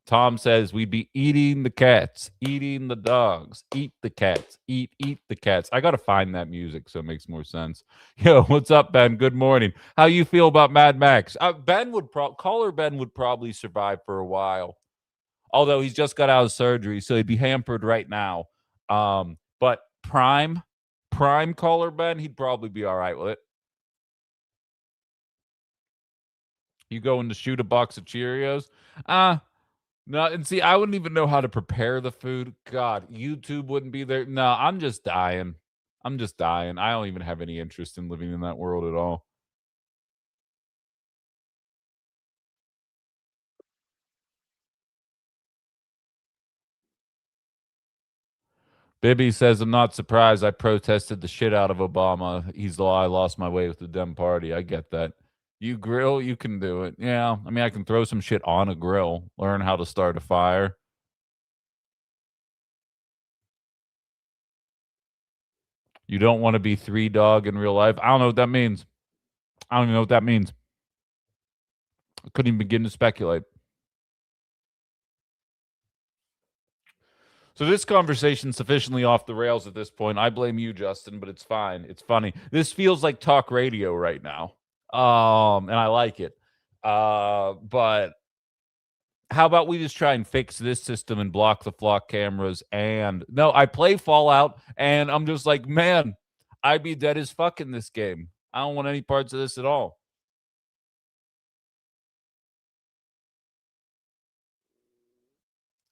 Tom says we'd be eating the cats, eating the dogs, eat the cats, eat the cats. I got to find that music so it makes more sense. Yo, what's up, Ben? Good morning. How you feel about Mad Max? Ben would probably survive for a while, although he's just got out of surgery, so he'd be hampered right now. But prime Caller Ben, he'd probably be all right with it. You going to shoot a box of Cheerios? No, and see, I wouldn't even know how to prepare the food. God, YouTube wouldn't be there. No, I'm just dying. I don't even have any interest in living in that world at all. Bibby says, I'm not surprised. I protested the shit out of Obama. He's the I lost my way with the Dem Party. I get that. You grill, you can do it. Yeah, I mean, I can throw some shit on a grill, learn how to start a fire. You don't want to be 3 Dog in real life. I don't know what that means. I don't even know what that means. I couldn't even begin to speculate. So this conversation's sufficiently off the rails at this point. I blame you, Justin, but it's fine. It's funny. This feels like talk radio right now. And I like it. But how about we just try and fix this system and block the flock cameras? And no, I play Fallout and I'm just like, man, I'd be dead as fuck in this game. I don't want any parts of this at all.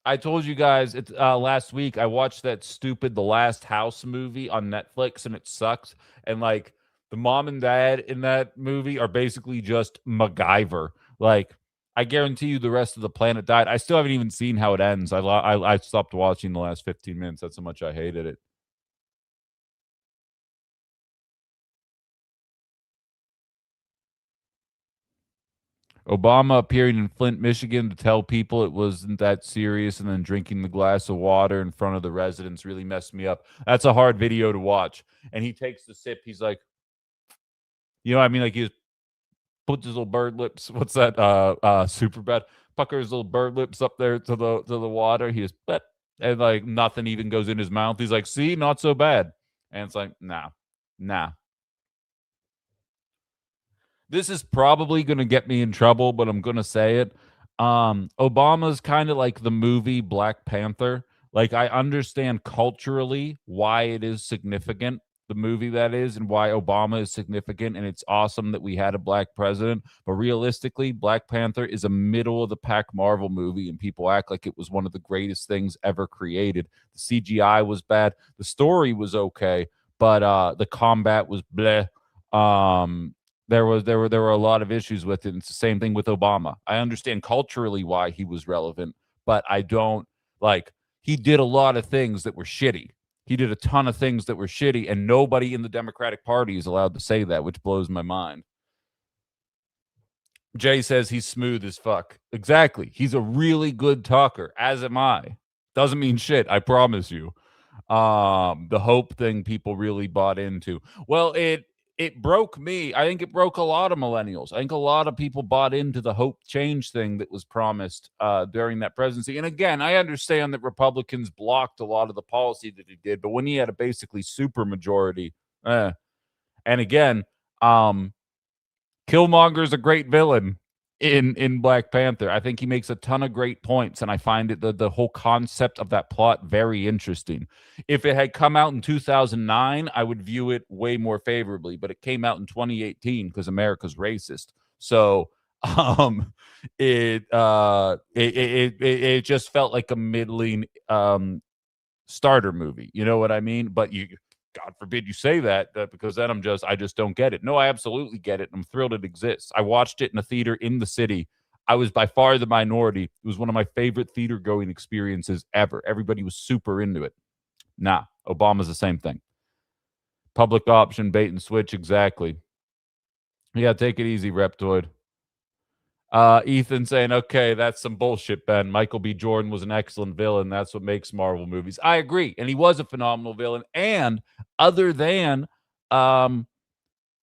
I told you guys last week I watched that stupid The Last House movie on Netflix and it sucks. And like the mom and dad in that movie are basically just MacGyver. Like I guarantee you the rest of the planet died. I still haven't even seen how it ends. I stopped watching the last 15 minutes. That's how much I hated it. Obama appearing in Flint, Michigan to tell people it wasn't that serious and then drinking the glass of water in front of the residents really messed me up. That's a hard video to watch. And he takes the sip. He's like, you know what I mean? Like he puts his little bird lips. What's that? Super bad. Pucker his little bird lips up there to the water. He just and like nothing even goes in his mouth. He's like, see, not so bad. And it's like, nah. This is probably going to get me in trouble, but I'm going to say it. Obama's kind of like the movie Black Panther. Like I understand culturally why it is significant, the movie that is, and why Obama is significant, and it's awesome that we had a black president. But realistically, Black Panther is a middle of the pack Marvel movie, and people act like it was one of the greatest things ever created. The CGI was bad, the story was okay, but the combat was bleh. There were a lot of issues with it. It's the same thing with Obama. I understand culturally why he was relevant, but I don't like he did a lot of things that were shitty. He did a ton of things that were shitty, and nobody in the Democratic Party is allowed to say that, which blows my mind. Jay says he's smooth as fuck. Exactly. He's a really good talker, as am I. Doesn't mean shit, I promise you. The hope thing people really bought into. Well, it broke me. I think it broke a lot of millennials. I think a lot of people bought into the hope change thing that was promised during that presidency. And again, I understand that Republicans blocked a lot of the policy that he did, but when he had a basically super majority, and again, um, Killmonger is a great villain in Black Panther. I think he makes a ton of great points, and I find it the whole concept of that plot very interesting. If it had come out in 2009, I would view it way more favorably, but it came out in 2018 because America's racist. So um it just felt like a middling starter movie. You know what I mean? But you God forbid you say that because then I just don't get it. No, I absolutely get it. I'm thrilled it exists. I watched it in a theater in the city. I was by far the minority. It was one of my favorite theater going experiences ever. Everybody was super into it. Nah, Obama's the same thing. Public option, bait and switch, exactly. Yeah, take it easy, Reptoid. Ethan saying, okay, that's some bullshit, Ben. Michael B. Jordan was an excellent villain. That's what makes Marvel movies. I agree. And he was a phenomenal villain. And other than um,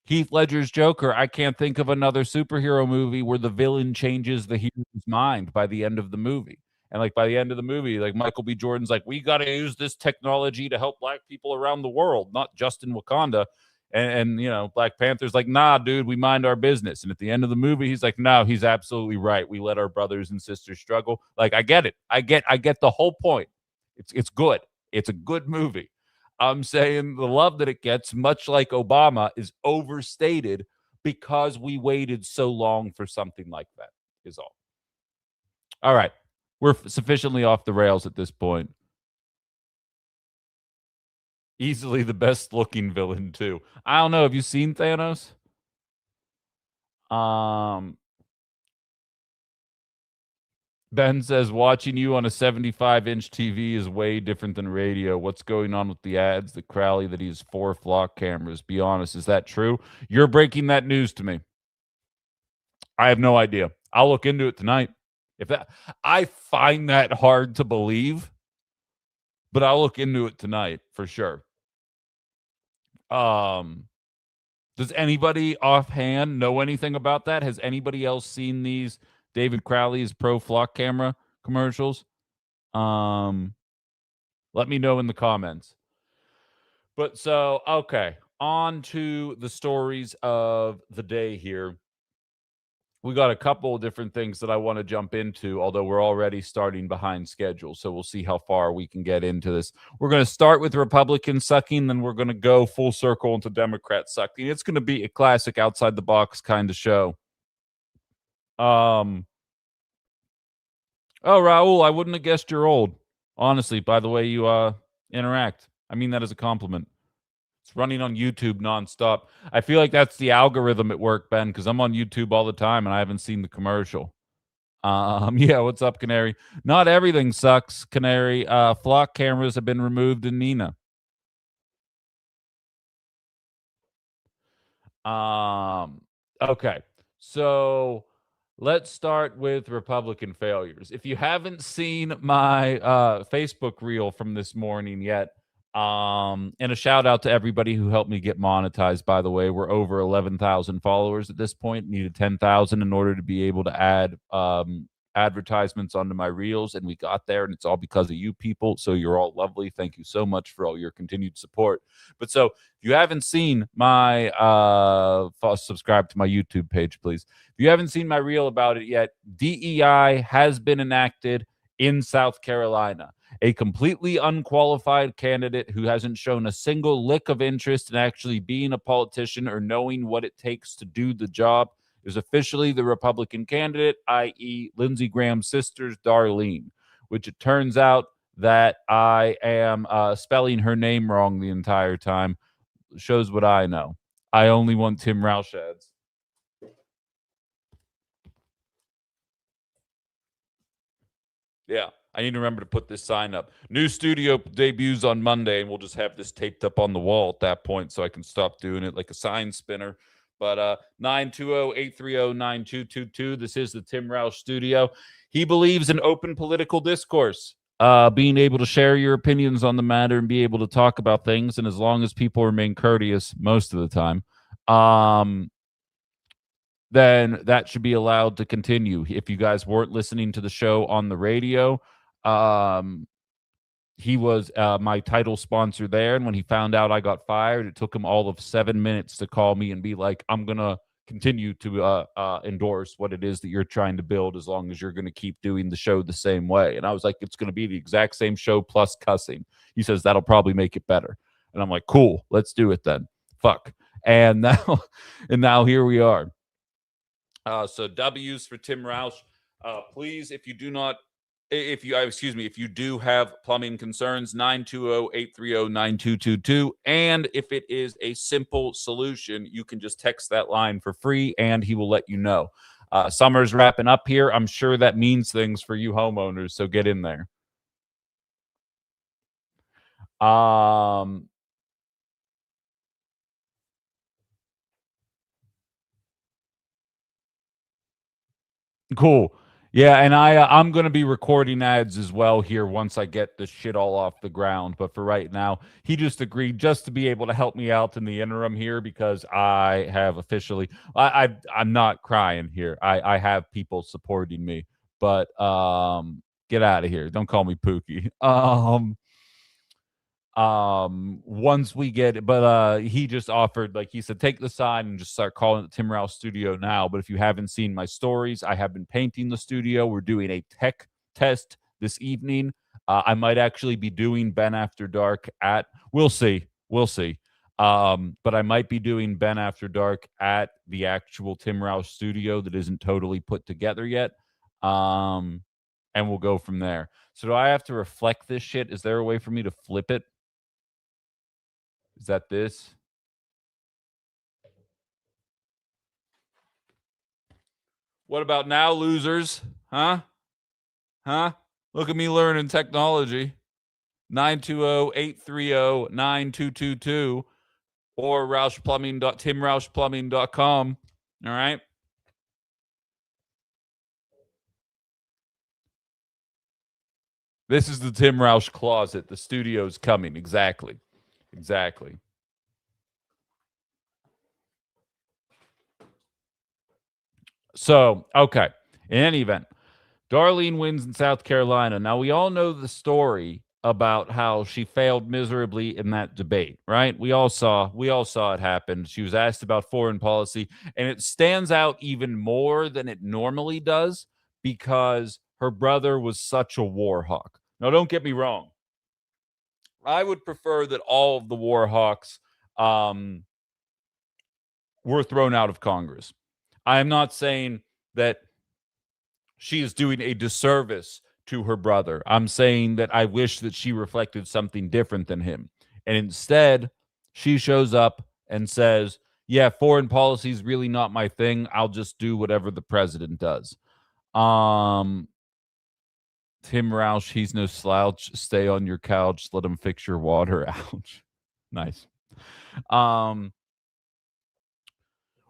Heath Ledger's Joker, I can't think of another superhero movie where the villain changes the hero's mind by the end of the movie. And like by the end of the movie, like Michael B. Jordan's like, we got to use this technology to help black people around the world, not just in Wakanda. And you know, Black Panther's like, nah, dude, we mind our business. And at the end of the movie, he's like, no, he's absolutely right. We let our brothers and sisters struggle. Like, I get it. I get the whole point. It's good. It's a good movie. I'm saying the love that it gets, much like Obama, is overstated because we waited so long for something like that, is all. All right. We're sufficiently off the rails at this point. Easily the best looking villain, too. I don't know. Have you seen Thanos? Um, Ben says watching you on a 75-inch TV is way different than radio. What's going on with the ads that Crowley that he has 4 flock cameras? Be honest, is that true? You're breaking that news to me. I have no idea. I'll look into it tonight. If that I find that hard to believe, but I'll look into it tonight for sure. Um does anybody offhand know anything about that? Has anybody else seen these David Crowley's Pro Flock camera commercials? Um Let me know in the comments. But so, okay, on to the stories of the day here. we got a couple of different things that I want to jump into, although we're already starting behind schedule. So we'll see how far we can get into this. We're going to start with Republican sucking, then we're going to go full circle into Democrat sucking. It's going to be a classic outside the box kind of show. Oh, Raul, I wouldn't have guessed you're old. Honestly, by the way you interact. I mean that as a compliment. It's running on YouTube nonstop. I feel like that's the algorithm at work, Ben, because I'm on YouTube all the time and I haven't seen the commercial. Yeah, what's up, Canary? Not everything sucks, Canary. Flock cameras have been removed in Nina. Okay. So let's start with Republican failures. If you haven't seen my Facebook reel from this morning yet, and a shout out to everybody who helped me get monetized, by the way. We're over 11,000 followers at this point. Needed 10,000 in order to be able to add advertisements onto my reels, and we got there, and it's all because of you people. So you're all lovely. Thank you so much for all your continued support. But so if you haven't seen my subscribe to my YouTube page, please. If you haven't seen my reel about it yet, DEI has been enacted in South Carolina. A completely unqualified candidate who hasn't shown a single lick of interest in actually being a politician or knowing what it takes to do the job is officially the Republican candidate, i.e. Lindsey Graham's sister's Darlene, which it turns out that I am spelling her name wrong the entire time. Shows what I know. I only want Tim Roush ads. Yeah, I need to remember to put this sign up. New studio debuts on Monday, and we'll just have this taped up on the wall at that point so I can stop doing it like a sign spinner. But 920-830-9222. This is the Tim Roush studio. He believes in open political discourse, being able to share your opinions on the matter and be able to talk about things. And as long as people remain courteous most of the time, then that should be allowed to continue. If you guys weren't listening to the show on the radio, he was my title sponsor there. And when he found out I got fired, it took him all of 7 minutes to call me and be like, I'm going to continue to endorse what it is that you're trying to build as long as you're going to keep doing the show the same way. And I was like, it's going to be the exact same show plus cussing. He says, that'll probably make it better. And I'm like, cool, let's do it then. Fuck. And now here we are. So W's for Tim Roush. Please, if you do have plumbing concerns, 920-830-9222. And if it is a simple solution, you can just text that line for free and he will let you know. Summer's wrapping up here. I'm sure that means things for you homeowners, so get in there. Cool. Yeah, and I'm going to be recording ads as well here once I get this shit all off the ground. But for right now, he just agreed just to be able to help me out in the interim here because I have officially I'm not crying here. I have people supporting me. But get out of here. Don't call me Pookie. Once we get it, but he just offered, like he said, take the sign and just start calling it Tim Roush Studio now. But if you haven't seen my stories, I have been painting the studio. We're doing a tech test this evening. I might actually be doing Ben After Dark we'll see but I might be doing Ben After Dark at the actual Tim Roush studio that isn't totally put together yet. And we'll go from there. So do I have to reflect this shit? Is there a way for me to flip it? Is that this? What about now, losers? Huh? Look at me learning technology. 920-830-9222 or timroushplumbing.com. All right. This is the Tim Roush closet. The studio's coming. Exactly. So, okay. In any event, Darlene wins in South Carolina. Now, we all know the story about how she failed miserably in that debate, right? We all saw it happen. She was asked about foreign policy, and it stands out even more than it normally does because her brother was such a war hawk. Now, don't get me wrong. I would prefer that all of the war hawks were thrown out of Congress. I am not saying that she is doing a disservice to her brother. I'm saying that I wish that she reflected something different than him. And instead, she shows up and says, yeah, foreign policy is really not my thing. I'll just do whatever the president does. Tim Roush, he's no slouch. Stay on your couch. Let him fix your water. Ouch. Nice.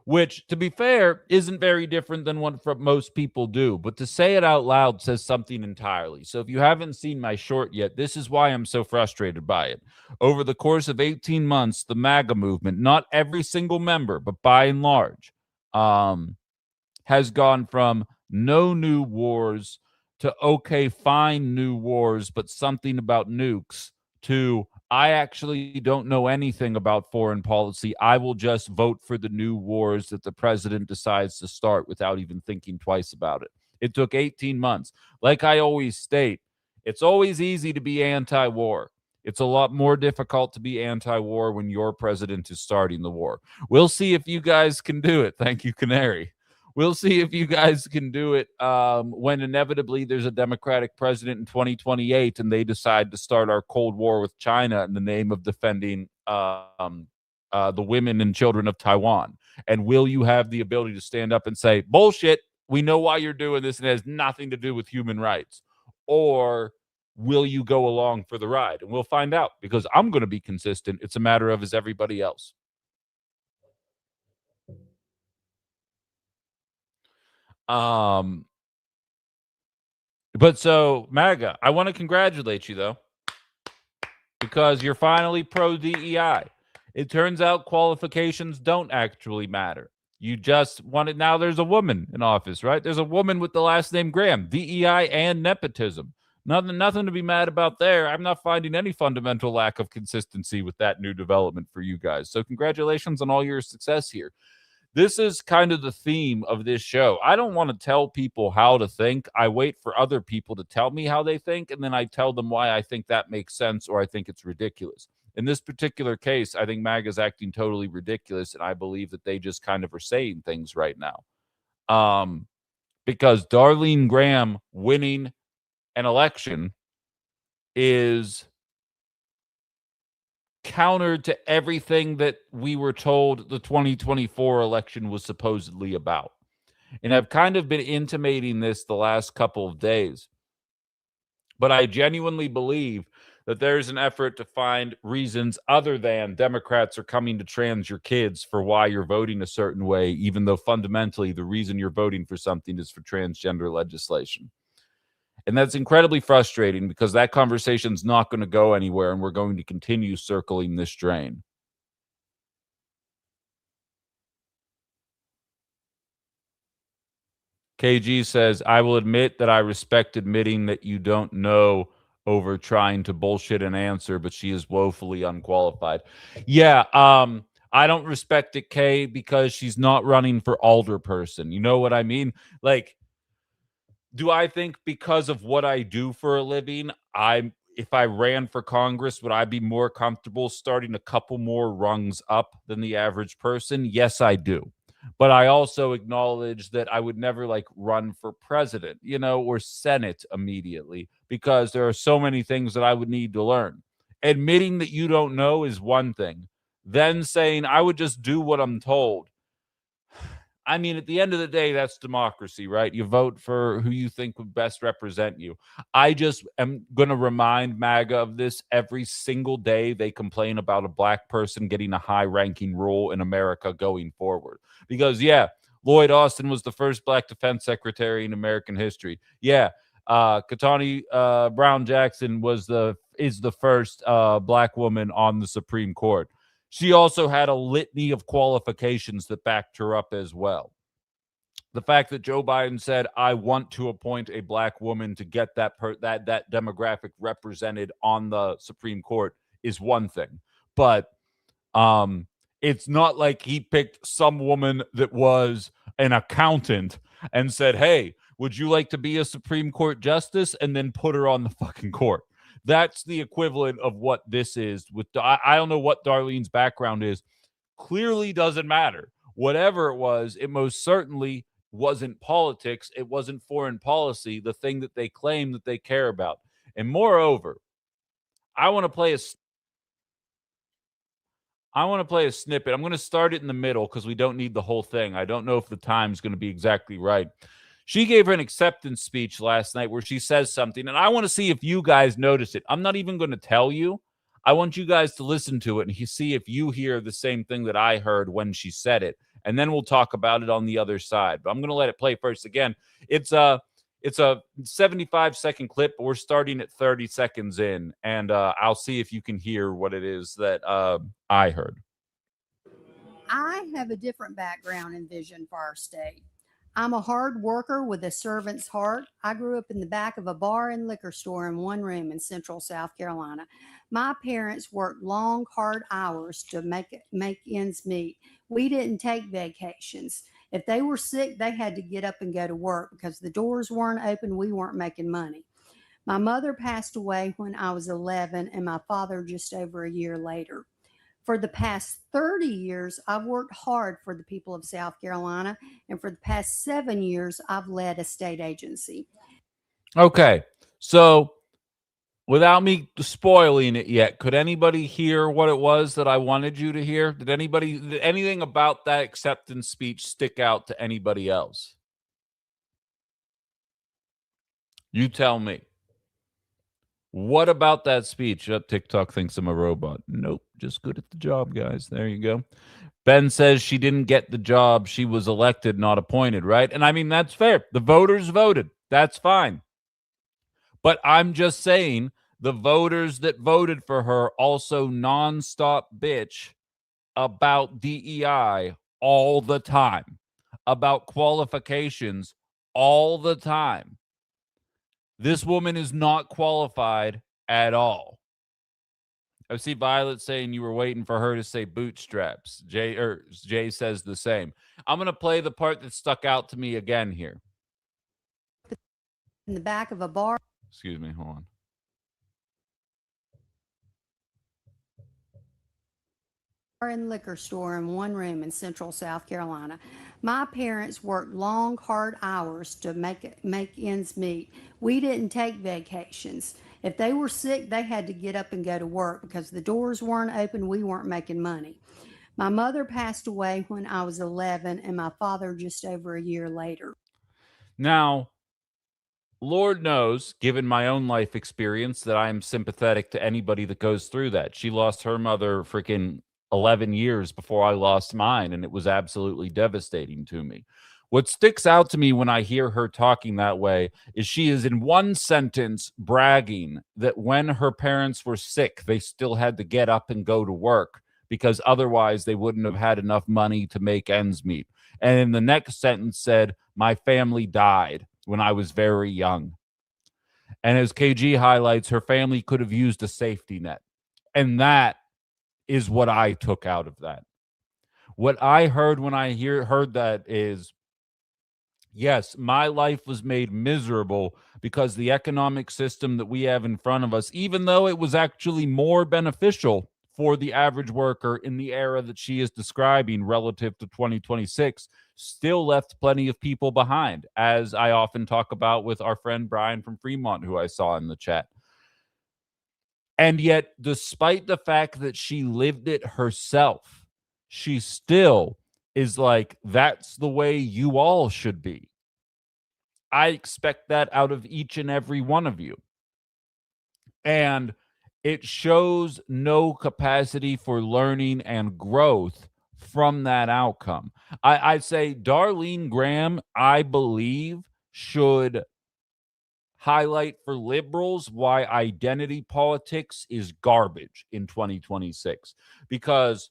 Which, to be fair, isn't very different than what most people do. But to say it out loud says something entirely. So if you haven't seen my short yet, this is why I'm so frustrated by it. Over the course of 18 months, the MAGA movement, not every single member, but by and large, has gone from no new wars to okay, fine new wars, but something about nukes to I actually don't know anything about foreign policy. I will just vote for the new wars that the president decides to start without even thinking twice about it. It took 18 months. Like I always state, it's always easy to be anti-war. It's a lot more difficult to be anti-war when your president is starting the war. We'll see if you guys can do it. Thank you, Canary. We'll see if you guys can do it when inevitably there's a Democratic president in 2028 and they decide to start our Cold War with China in the name of defending the women and children of Taiwan. And will you have the ability to stand up and say, bullshit, we know why you're doing this and it has nothing to do with human rights? Or will you go along for the ride? And we'll find out because I'm going to be consistent. It's a matter of is everybody else. But so MAGA, I want to congratulate you though, because you're finally pro DEI. It turns out qualifications don't actually matter. You just want it. Now there's a woman in office, right? There's a woman with the last name Graham, DEI and nepotism. Nothing to be mad about there. I'm not finding any fundamental lack of consistency with that new development for you guys. So congratulations on all your success here. This is kind of the theme of this show. I don't want to tell people how to think. I wait for other people to tell me how they think, and then I tell them why I think that makes sense or I think it's ridiculous. In this particular case, I think MAGA is acting totally ridiculous, and I believe that they just kind of are saying things right now. Because Darlene Graham winning an election is counter to everything that we were told the 2024 election was supposedly about. And I've kind of been intimating this the last couple of days. But I genuinely believe that there's an effort to find reasons other than Democrats are coming to trans your kids for why you're voting a certain way, even though fundamentally the reason you're voting for something is for transgender legislation. And that's incredibly frustrating because that conversation's not going to go anywhere and we're going to continue circling this drain. KG says, I will admit that I respect admitting that you don't know over trying to bullshit an answer, but she is woefully unqualified. Yeah, I don't respect it, Kay, because she's not running for alderperson. You know what I mean? Like, do I think because of what I do for a living, if I ran for Congress, would I be more comfortable starting a couple more rungs up than the average person? Yes, I do. But I also acknowledge that I would never like run for president, or Senate immediately because there are so many things that I would need to learn. Admitting that you don't know is one thing. Then saying I would just do what I'm told. I mean, at the end of the day, that's democracy, right? You vote for who you think would best represent you. I just am going to remind MAGA of this every single day they complain about a black person getting a high-ranking role in America going forward. Because, yeah, Lloyd Austin was the first black defense secretary in American history. Yeah, Ketanji Brown Jackson is the first black woman on the Supreme Court. She also had a litany of qualifications that backed her up as well. The fact that Joe Biden said, I want to appoint a black woman to get that demographic represented on the Supreme Court is one thing. But it's not like he picked some woman that was an accountant and said, hey, would you like to be a Supreme Court justice? And then put her on the fucking court. That's the equivalent of what this is. I don't know what Darlene's background is. Clearly doesn't matter. Whatever it was, it most certainly wasn't politics. It wasn't foreign policy, the thing that they claim that they care about. And moreover, I want to play a snippet. I'm going to start it in the middle because we don't need the whole thing. I don't know if the time's going to be exactly right. She gave her an acceptance speech last night where she says something, and I want to see if you guys notice it. I'm not even going to tell you. I want you guys to listen to it and see if you hear the same thing that I heard when she said it, and then we'll talk about it on the other side. But I'm going to let it play first. Again, it's a 75-second clip, but we're starting at 30 seconds in, and I'll see if you can hear what it is that I heard.
I have a different background and vision for our state. I'm a hard worker with a servant's heart. I grew up in the back of a bar and liquor store in one room in central South Carolina. My parents worked long, hard hours to make ends meet. We didn't take vacations. If they were sick, they had to get up and go to work because the doors weren't open. We weren't making money. My mother passed away when I was 11 and my father just over a year later. For the past 30 years, I've worked hard for the people of South Carolina, and for the past 7 years, I've led a state agency.
Okay, so without me spoiling it yet, could anybody hear what it was that I wanted you to hear? Did anything about that acceptance speech stick out to anybody else? You tell me. What about that speech? TikTok thinks I'm a robot. Nope, just good at the job, guys. There you go. Ben says she didn't get the job. She was elected, not appointed, right? And I mean, that's fair. The voters voted. That's fine. But I'm just saying the voters that voted for her also nonstop bitch about DEI all the time, about qualifications all the time. This woman is not qualified at all. I see Violet saying you were waiting for her to say bootstraps. Jay says the same. I'm going to play the part that stuck out to me again here.
In the back of a bar.
Excuse me, hold on.
And liquor store in one room in central South Carolina. My parents worked long, hard hours to make ends meet. We didn't take vacations. If they were sick, they had to get up and go to work because the doors weren't open. We weren't making money. My mother passed away when I was 11 and my father just over a year later.
Now, Lord knows, given my own life experience, that I am sympathetic to anybody that goes through that. She lost her mother freaking 11 years before I lost mine, and it was absolutely devastating to me. What sticks out to me when I hear her talking that way is she is in one sentence bragging that when her parents were sick, they still had to get up and go to work because otherwise they wouldn't have had enough money to make ends meet. And in the next sentence said, my family died when I was very young. And as KG highlights, her family could have used a safety net. And that is what I took out of that. What I heard when I heard that is, yes, my life was made miserable because the economic system that we have in front of us, even though it was actually more beneficial for the average worker in the era that she is describing relative to 2026, still left plenty of people behind, as I often talk about with our friend Brian from Fremont, who I saw in the chat. And yet, despite the fact that she lived it herself, she still is like, that's the way you all should be. I expect that out of each and every one of you. And it shows no capacity for learning and growth from that outcome. I'd say Darlene Graham, I believe, should highlight for liberals why identity politics is garbage in 2026, because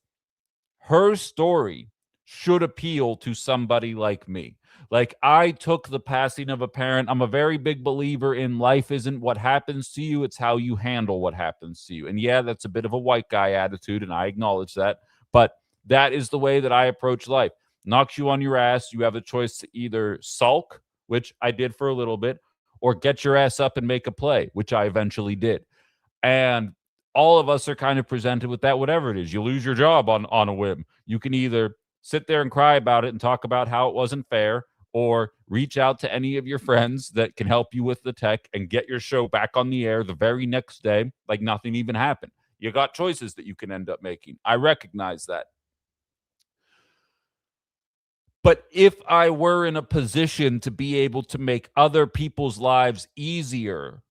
her story should appeal to somebody like me. Like, I took the passing of a parent. I'm a very big believer in life isn't what happens to you, it's how you handle what happens to you. And yeah, that's a bit of a white guy attitude, and I acknowledge that. But that is the way that I approach life. Knocks you on your ass, you have a choice to either sulk, which I did for a little bit, or get your ass up and make a play, which I eventually did. And all of us are kind of presented with that, whatever it is. You lose your job on a whim. You can either sit there and cry about it and talk about how it wasn't fair, or reach out to any of your friends that can help you with the tech and get your show back on the air the very next day like nothing even happened. You got choices that you can end up making. I recognize that. But if I were in a position to be able to make other people's lives easier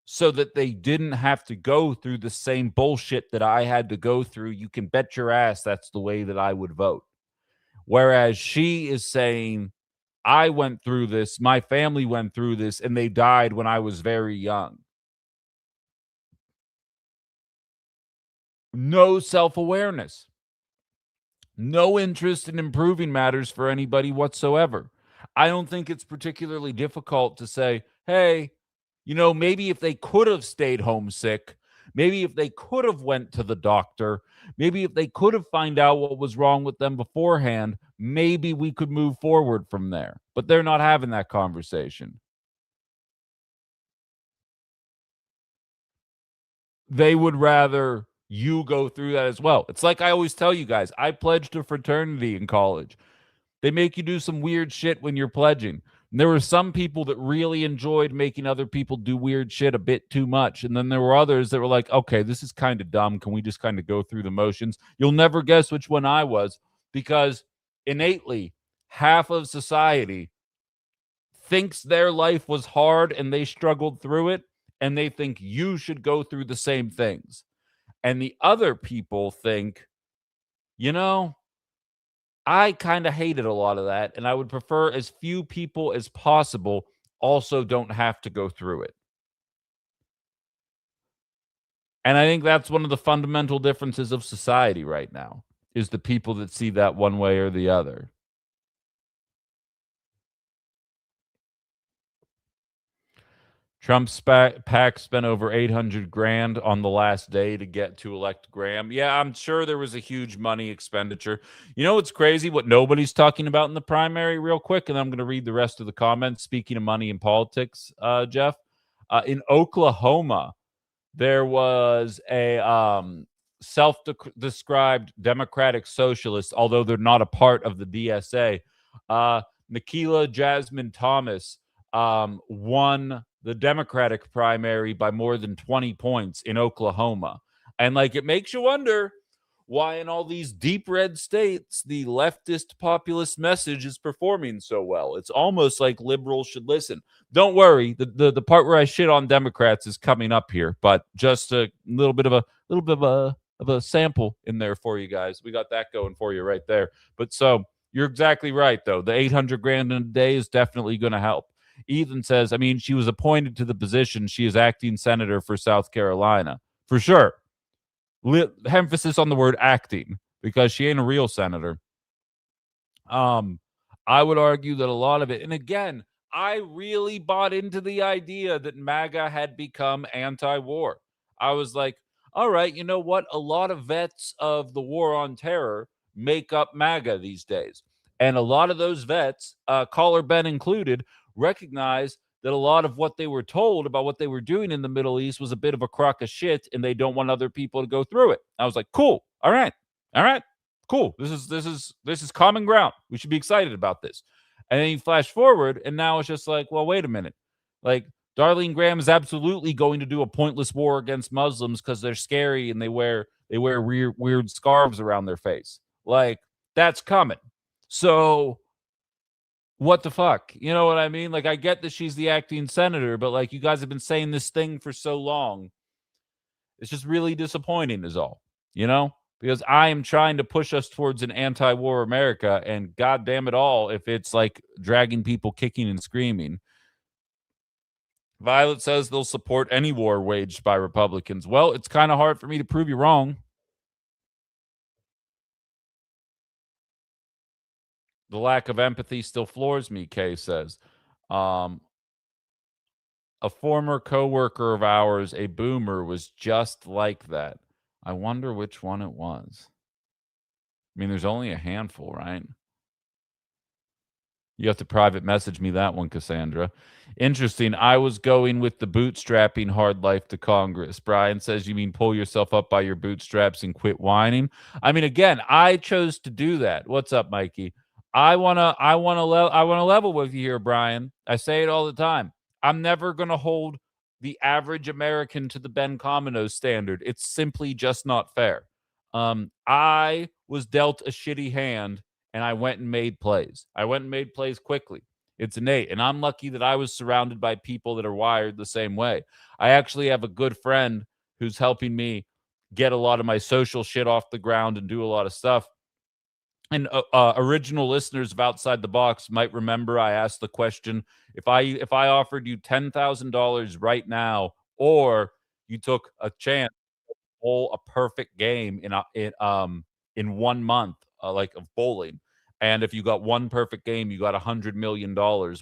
so that they didn't have to go through the same bullshit that I had to go through, you can bet your ass that's the way that I would vote. Whereas she is saying, I went through this, my family went through this, and they died when I was very young. No self-awareness. No interest in improving matters for anybody whatsoever. I don't think it's particularly difficult to say, hey, maybe if they could have stayed homesick, maybe if they could have went to the doctor, maybe if they could have found out what was wrong with them beforehand, maybe we could move forward from there. But they're not having that conversation. They would rather you go through that as well. It's like I always tell you guys, I pledged a fraternity in college. They make you do some weird shit when you're pledging. And there were some people that really enjoyed making other people do weird shit a bit too much. And then there were others that were like, okay, this is kind of dumb. Can we just kind of go through the motions? You'll never guess which one I was, because innately, half of society thinks their life was hard and they struggled through it, and they think you should go through the same things. And the other people think, I kind of hated a lot of that, and I would prefer as few people as possible also don't have to go through it. And I think that's one of the fundamental differences of society right now, is the people that see that one way or the other. Trump's PAC spent over $800,000 on the last day to get to elect Graham. Yeah, I'm sure there was a huge money expenditure. You know what's crazy? What nobody's talking about in the primary, real quick, and I'm going to read the rest of the comments. Speaking of money in politics, Jeff, in Oklahoma, there was a self-described Democratic Socialist, although they're not a part of the DSA. Nikila Jasmine Thomas won the Democratic primary by more than 20 points in Oklahoma. And it makes you wonder why in all these deep red states, the leftist populist message is performing so well. It's almost like liberals should listen. Don't worry. The part where I shit on Democrats is coming up here, but just a little bit of a sample in there for you guys. We got that going for you right there. But so you're exactly right, though. The $800,000 in a day is definitely going to help. Ethan says, she was appointed to the position. She is acting senator for South Carolina. For sure. Emphasis on the word acting, because she ain't a real senator. I would argue that a lot of it, and again, I really bought into the idea that MAGA had become anti-war. I was like, all right, you know what? A lot of vets of the war on terror make up MAGA these days. And a lot of those vets, Caller Ben included, recognize that a lot of what they were told about what they were doing in the Middle East was a bit of a crock of shit, and they don't want other people to go through it. I was like, cool. All right, cool. This is common ground. We should be excited about this. And then you flash forward, and now it's just like, well, wait a minute. Darlene Graham is absolutely going to do a pointless war against Muslims because they're scary and they wear weird scarves around their face. That's coming. So what the fuck? You know what I mean? I get that she's the acting senator, but you guys have been saying this thing for so long. It's just really disappointing is all, because I am trying to push us towards an anti-war America, and God damn it all, if it's dragging people kicking and screaming. Violet says they'll support any war waged by Republicans. Well, it's kind of hard for me to prove you wrong. The lack of empathy still floors me, Kay says. A former coworker of ours, a boomer, was just like that. I wonder which one it was. I mean, there's only a handful, right? You have to private message me that one, Cassandra. Interesting. I was going with the bootstrapping hard life to Congress. Brian says, you mean pull yourself up by your bootstraps and quit whining? I mean, again, I chose to do that. What's up, Mikey? I wanna level with you here, Brian. I say it all the time. I'm never gonna hold the average American to the Ben Cominos standard. It's simply just not fair. I was dealt a shitty hand and I went and made plays. I went and made plays quickly. It's innate. And I'm lucky that I was surrounded by people that are wired the same way. I actually have a good friend who's helping me get a lot of my social shit off the ground and do a lot of stuff. And original listeners of Outside the Box might remember I asked the question, if I offered you $10,000 right now, or you took a chance bowl a perfect game in 1 month, like of bowling. And if you got one perfect game, you got $100 million.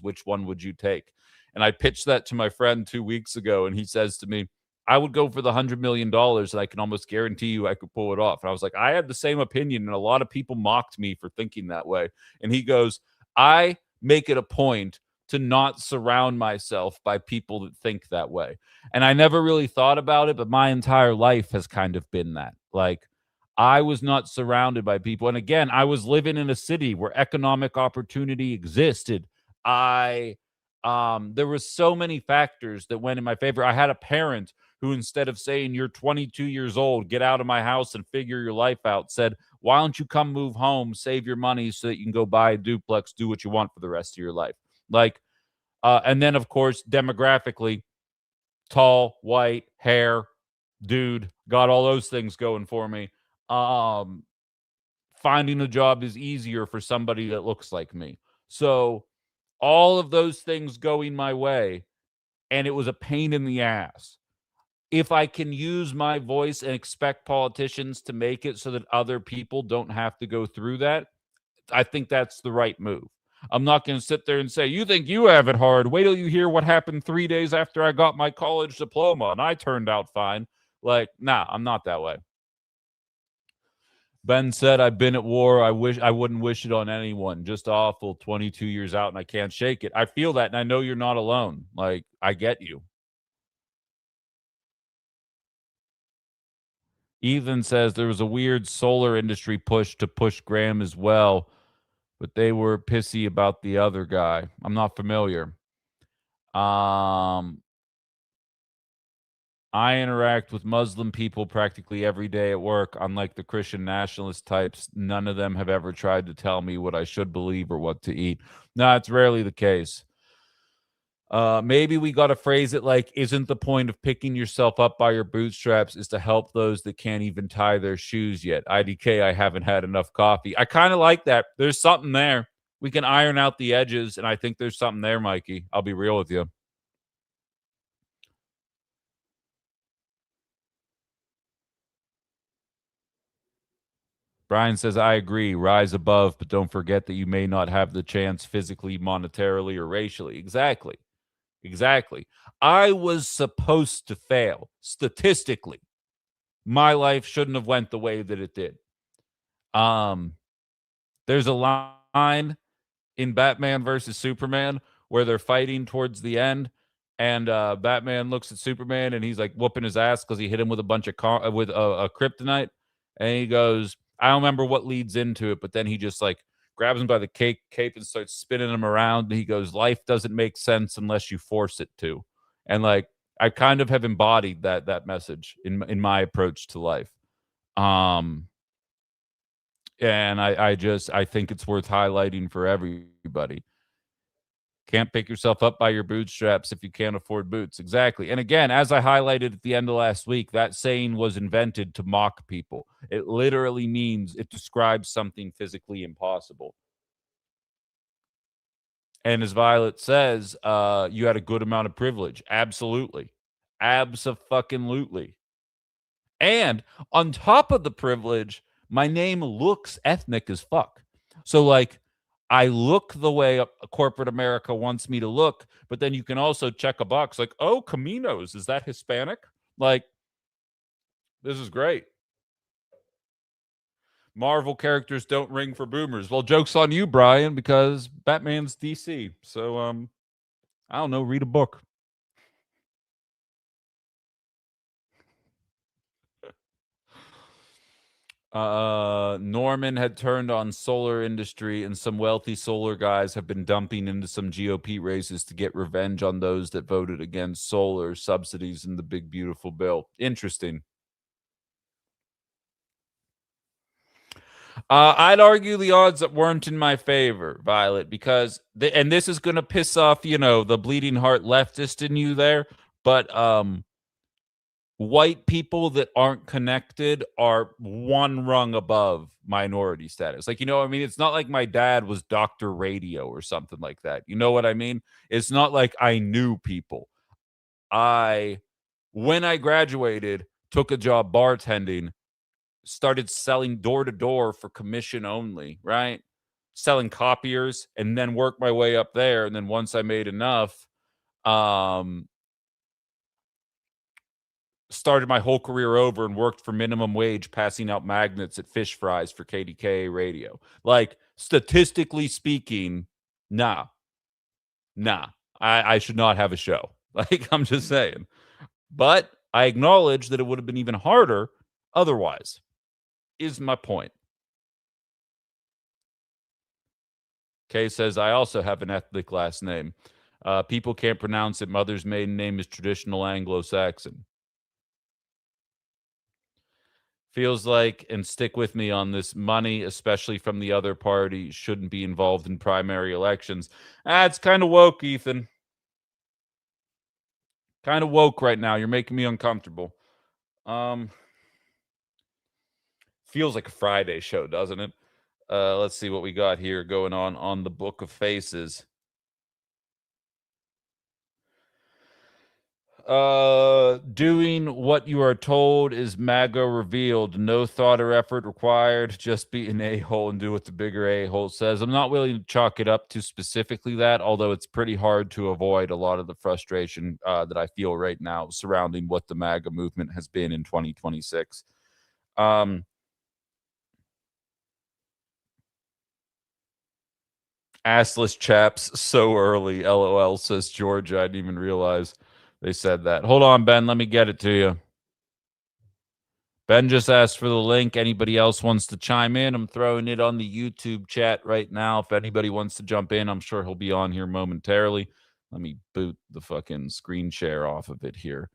Which one would you take? And I pitched that to my friend 2 weeks ago, and he says to me, I would go for the $100 million, and I can almost guarantee you I could pull it off. And I was like, I had the same opinion, and a lot of people mocked me for thinking that way. And he goes, I make it a point to not surround myself by people that think that way. And I never really thought about it, but my entire life has kind of been that. Like, I was not surrounded by people. And again, I was living in a city where economic opportunity existed. There was so many factors that went in my favor. I had a parent who, instead of saying, you're 22 years old, get out of my house and figure your life out, said, why don't you come move home, save your money so that you can go buy a duplex, do what you want for the rest of your life. Like, and then, of course, demographically, tall, white, hair, dude, got all those things going for me. Finding a job is easier for somebody that looks like me. So all of those things going my way, and it was a pain in the ass. If I can use my voice and expect politicians to make it so that other people don't have to go through that, I think that's the right move. I'm not going to sit there and say, you think you have it hard. Wait till you hear what happened 3 days after I got my college diploma and I turned out fine. Like, nah, I'm not that way. Ben said, I've been at war. I wouldn't wish it on anyone. Just awful. 22 years out and I can't shake it. I feel that, and I know you're not alone. Like, I get you. Ethan says there was a weird solar industry push to push Graham as well, but they were pissy about the other guy. I'm not familiar. I interact with Muslim people practically every day at work. Unlike the Christian nationalist types, none of them have ever tried to tell me what I should believe or what to eat. No, it's rarely the case. Maybe we got to phrase it like, isn't the point of picking yourself up by your bootstraps is to help those that can't even tie their shoes yet? IDK, I haven't had enough coffee. I kind of like that. There's something there. We can iron out the edges, and I think there's something there, Mikey. I'll be real with you. Brian says, I agree. Rise above, but don't forget that you may not have the chance physically, monetarily, or racially. Exactly. Exactly. I was supposed to fail. Statistically, my life shouldn't have went the way that it did. There's a line in Batman versus Superman where they're fighting towards the end, and Batman looks at Superman and he's like whooping his ass because he hit him with a bunch of with a kryptonite, and he goes, I don't remember what leads into it, but then he just like grabs him by the cape and starts spinning him around, and he goes, life doesn't make sense unless you force it to. And like, I kind of have embodied that message in my approach to life. And I think it's worth highlighting for everybody. Can't pick yourself up by your bootstraps if you can't afford boots. Exactly. And again, as I highlighted at the end of last week, that saying was invented to mock people. It literally means it describes something physically impossible. And as Violet says, you had a good amount of privilege. Absolutely. Abso-fucking-lutely. And on top of the privilege, my name looks ethnic as fuck. So, like, I look the way corporate America wants me to look, but then you can also check a box like, oh, Cominos, is that Hispanic? Like, this is great. Marvel characters don't ring for boomers. Well, joke's on you, Brian, because Batman's DC. So, I don't know, read a book. Norman had turned on solar industry, and some wealthy solar guys have been dumping into some GOP races to get revenge on those that voted against solar subsidies in the big beautiful bill. Interesting. I'd argue the odds that weren't in my favor, Violet, because and this is going to piss off, the bleeding heart leftist in you there, but white people that aren't connected are one rung above minority status. Like, I mean, it's not like my dad was Dr. Radio or something like that. You know what I mean? It's not like I knew people. When I graduated, took a job bartending, started selling door to door for commission only, right? Selling copiers, and then worked my way up there. And then once I made enough, started my whole career over and worked for minimum wage, passing out magnets at fish fries for KDKA radio. Like, statistically speaking, nah, I should not have a show. Like, I'm just saying. But I acknowledge that it would have been even harder otherwise, is my point. Kay says, I also have an ethnic last name. People can't pronounce it. Mother's maiden name is traditional Anglo-Saxon. Feels like, and stick with me on this, money, especially from the other party, shouldn't be involved in primary elections. It's kind of woke, Ethan. Kind of woke right now. You're making me uncomfortable. Feels like a Friday show, doesn't it? Let's see what we got here going on the Book of Faces. Doing what you are told is MAGA revealed. No thought or effort required. Just be an a-hole and do what the bigger a-hole says. I'm not willing to chalk it up to specifically that, although it's pretty hard to avoid a lot of the frustration that I feel right now surrounding what the MAGA movement has been in 2026. Assless chaps so early, LOL, says Georgia. I didn't even realize they said that. Hold on, Ben. Let me get it to you. Ben just asked for the link. Anybody else wants to chime in? I'm throwing it on the YouTube chat right now. If anybody wants to jump in, I'm sure he'll be on here momentarily. Let me boot the fucking screen share off of it here.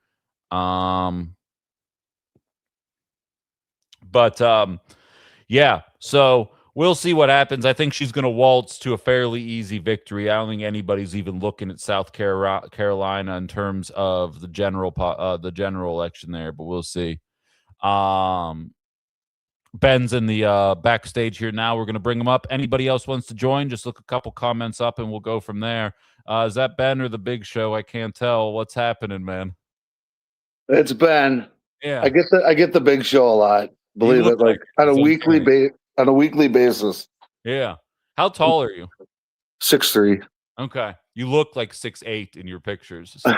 Yeah, so we'll see what happens. I think she's going to waltz to a fairly easy victory. I don't think anybody's even looking at South Carolina in terms of the general election there, but we'll see. Ben's in the backstage here now. We're going to bring him up. Anybody else wants to join? Just look a couple comments up and we'll go from there. Is that Ben or the Big Show? I can't tell. What's happening, man?
It's Ben.
Yeah,
I get the Big Show a lot. Believe it, like on a weekly basis.
Yeah. How tall are you?
6'3".
Okay. You look like 6'8" in your pictures. So.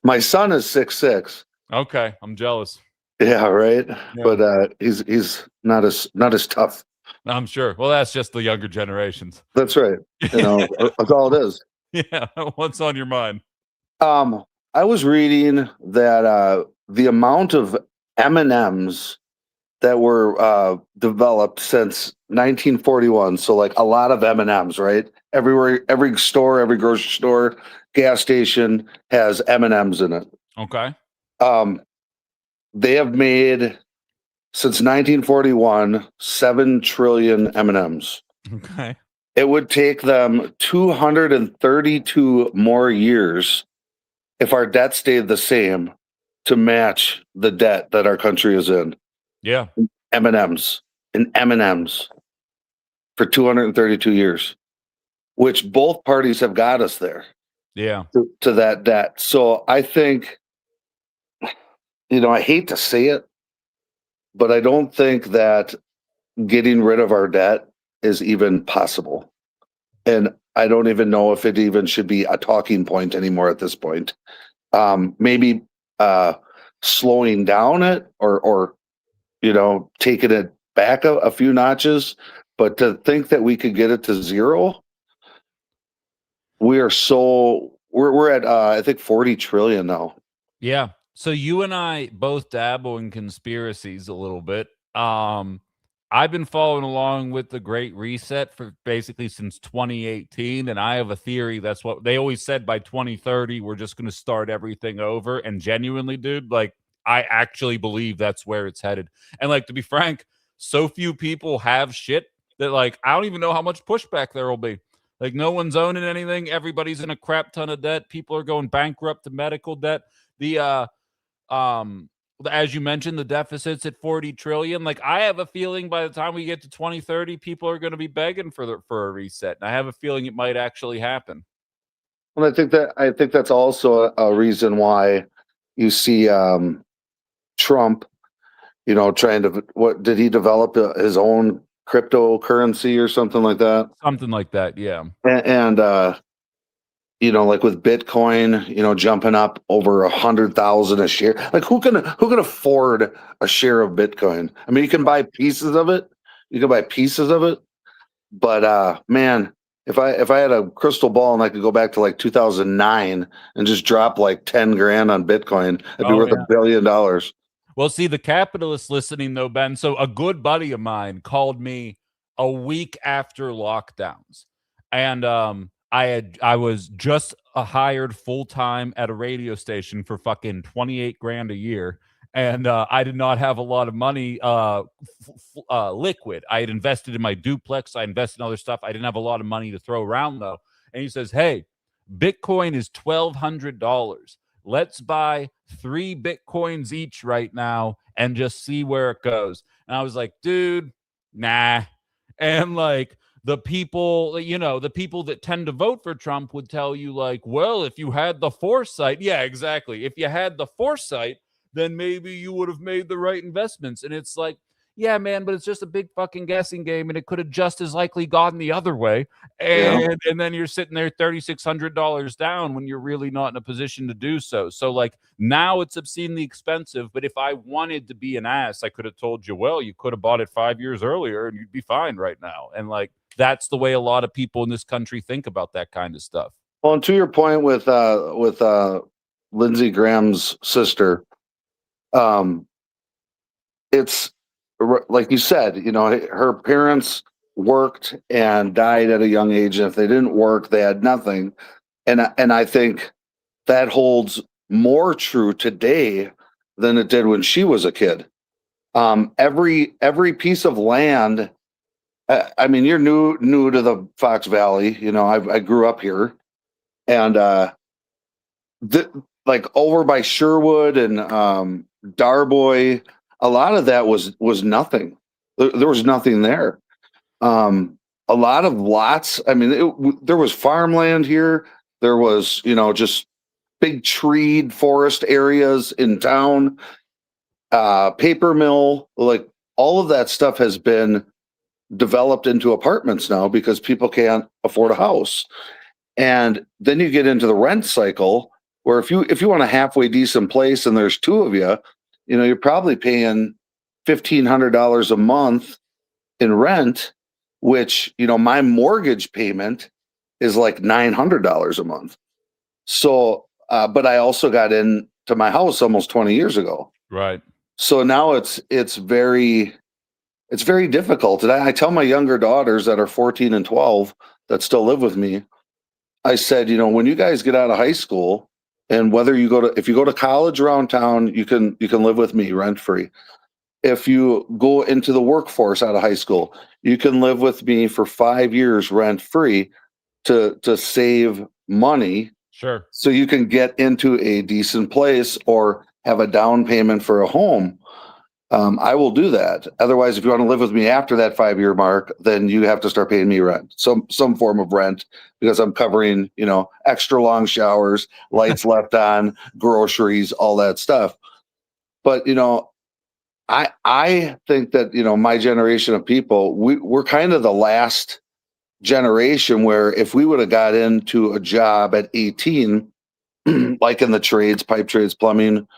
My son is 6'6".
Okay, I'm jealous.
Yeah, right. Yeah. But he's not as tough.
I'm sure. Well, that's just the younger generations.
That's right. That's all it is.
Yeah. What's on your mind?
I was reading that the amount of M&Ms that were developed since 1941, so like a lot of M&Ms, right? Everywhere, every store, every grocery store, gas station has M&Ms in it.
Okay.
They have made, since 1941, 7 trillion M&Ms.
Okay.
It would take them 232 more years if our debt stayed the same to match the debt that our country is in.
Yeah.
M&Ms for 232 years, which both parties have got us there.
Yeah.
To that debt. So I think, I hate to say it, but I don't think that getting rid of our debt is even possible. And I don't even know if it even should be a talking point anymore at this point. Maybe slowing down it or taking it back a few notches, but to think that we could get it to zero, we're at I think 40 trillion now.
Yeah. So you and I both dabble in conspiracies a little bit. I've been following along with the Great Reset for basically since 2018, and I have a theory that's what they always said by 2030 we're just going to start everything over. And genuinely, dude, like I actually believe that's where it's headed. And like to be frank, so few people have shit that like I don't even know how much pushback there will be. Like no one's owning anything. Everybody's in a crap ton of debt. People are going bankrupt to medical debt. The as you mentioned, the deficit's at 40 trillion. Like I have a feeling by the time we get to 2030, people are going to be begging for a reset. And I have a feeling it might actually happen.
Well, I think that's also a reason why you see Trump, trying to what did he develop his own cryptocurrency or something like that?
Something like that, yeah.
And like with Bitcoin, jumping up over 100,000 a share. Like who can afford a share of Bitcoin? I mean, you can buy pieces of it. But man, if I had a crystal ball and I could go back to like 2009 and just drop like 10 grand on Bitcoin, it'd be worth $1 billion.
Well, see, the capitalists listening though, Ben. So a good buddy of mine called me a week after lockdowns, and I was just hired full time at a radio station for fucking 28 grand a year. And I did not have a lot of money liquid. I had invested in my duplex. I invested in other stuff. I didn't have a lot of money to throw around though. And he says, hey, Bitcoin is $1,200. Let's buy 3 Bitcoins each right now and just see where it goes. And I was like, dude, nah. And like, the people that tend to vote for Trump would tell you like, well, if you had the foresight, yeah, exactly. If you had the foresight, then maybe you would have made the right investments. And it's like, yeah, man, but it's just a big fucking guessing game, and it could have just as likely gone the other way. And then you're sitting there $3,600 down when you're really not in a position to do so. So like now it's obscenely expensive, but if I wanted to be an ass, I could have told you, well, you could have bought it 5 years earlier and you'd be fine right now. And like that's the way a lot of people in this country think about that kind of stuff.
Well, and to your point with Lindsey Graham's sister, it's like you said, her parents worked and died at a young age, and if they didn't work, they had nothing. And I think that holds more true today than it did when she was a kid. Every piece of land. I mean, you're new to the Fox Valley. I grew up here, and like over by Sherwood and Darboy, a lot of that was nothing. There was nothing there. A lot of lots. I mean, there was farmland here. There was, just big treed forest areas in town. Paper mill, like all of that stuff has been developed into apartments now because people can't afford a house. And then you get into the rent cycle where if you want a halfway decent place and there's 2 of you, you're probably paying $1,500 a month in rent, which, my mortgage payment is like $900 a month. So, but I also got into my house almost 20 years ago.
Right.
So now it's very difficult. And I tell my younger daughters that are 14 and 12 that still live with me, I said, when you guys get out of high school, and whether if you go to college around town, you can live with me rent free. If you go into the workforce out of high school, you can live with me for 5 years rent free to save money.
Sure.
So you can get into a decent place or have a down payment for a home. I will do that. Otherwise, if you want to live with me after that 5-year mark, then you have to start paying me rent, some form of rent, because I'm covering, extra long showers, lights left on, groceries, all that stuff. But, I think that, my generation of people, we're kind of the last generation where if we would have got into a job at 18, like in the trades, pipe trades, plumbing,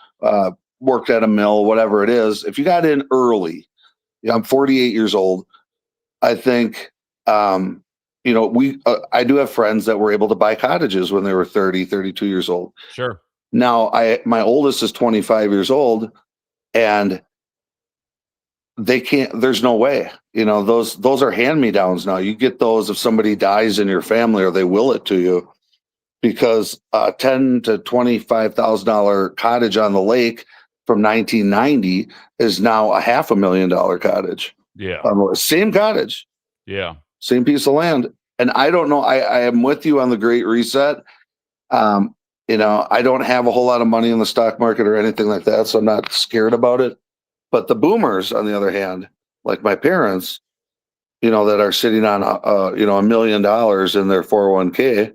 worked at a mill, whatever it is, if you got in early, I'm 48 years old. I think, I do have friends that were able to buy cottages when they were 30, 32 years old.
Sure.
Now, my oldest is 25 years old, and they can't. There's no way. Those are hand-me-downs now. You get those if somebody dies in your family, or they will it to you, because a $10,000 to $25,000 cottage on the lake from 1990 is now a $500,000 cottage.
Yeah.
Same cottage.
Yeah.
Same piece of land. And I don't know. I am with you on the Great Reset. I don't have a whole lot of money in the stock market or anything like that, so I'm not scared about it. But the boomers, on the other hand, like my parents, that are sitting on $1 million in their 401k,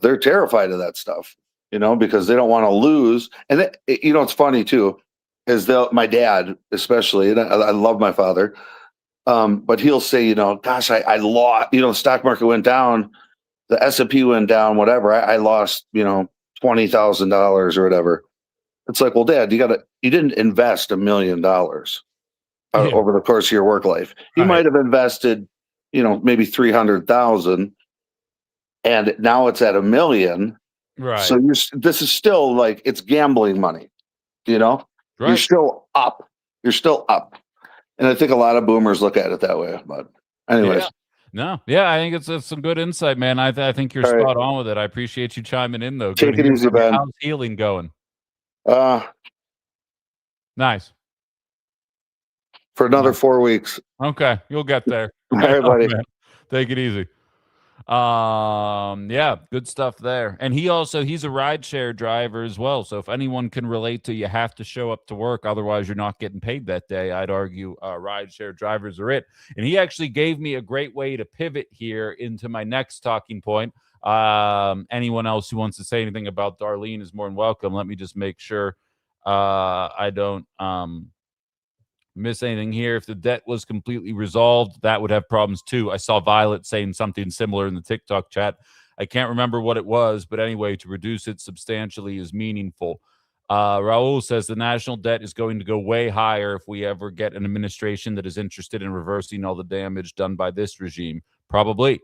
they're terrified of that stuff, because they don't want to lose. And it's funny too, is my dad especially, and I love my father, but he'll say, gosh, I lost. The stock market went down, the S&P went down, whatever. I lost, $20,000 or whatever. It's like, well, Dad, you didn't invest $1 million over the course of your work life. You might have invested, maybe 300,000, and now it's at $1 million.
Right.
So this is still like, it's gambling money,
Right.
You're still up. And I think a lot of boomers look at it that way. But anyways.
Yeah. No. Yeah, I think it's some good insight, man. I think you're spot on with it. I appreciate you chiming in, though.
Take it easy, Ben.
How's healing going?
Nice. For another 4 weeks.
Okay, you'll get there.
All right, buddy.
Take it easy. Yeah, good stuff there. And he's a rideshare driver as well. So if anyone can relate to, you have to show up to work, otherwise you're not getting paid that day. I'd argue rideshare drivers are it. And he actually gave me a great way to pivot here into my next talking point. Anyone else who wants to say anything about Darlene is more than welcome. Let me just make sure I don't miss anything here. If the debt was completely resolved, that would have problems too. I saw Violet saying something similar in the TikTok chat. I can't remember what it was, but anyway, to reduce it substantially is meaningful. Raul says the national debt is going to go way higher if we ever get an administration that is interested in reversing all the damage done by this regime. Probably.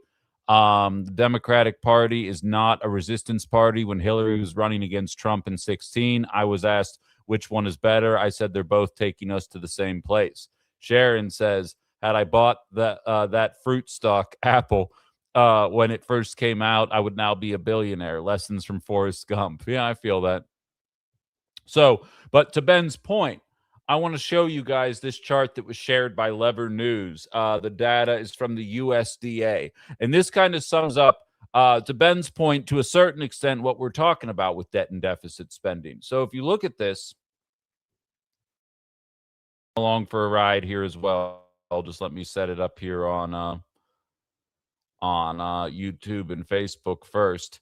The Democratic Party is not a resistance party. When Hillary was running against Trump in 2016, I was asked which one is better. I said they're both taking us to the same place. Sharon says, had I bought that fruit stock, Apple, when it first came out, I would now be a billionaire. Lessons from Forrest Gump. Yeah, I feel that. So, but to Ben's point, I want to show you guys this chart that was shared by Lever News. The data is from the USDA. And this kind of sums up, to Ben's point, to a certain extent, what we're talking about with debt and deficit spending. So if you look at this, along for a ride here as well. Just let me set it up here on YouTube and Facebook first.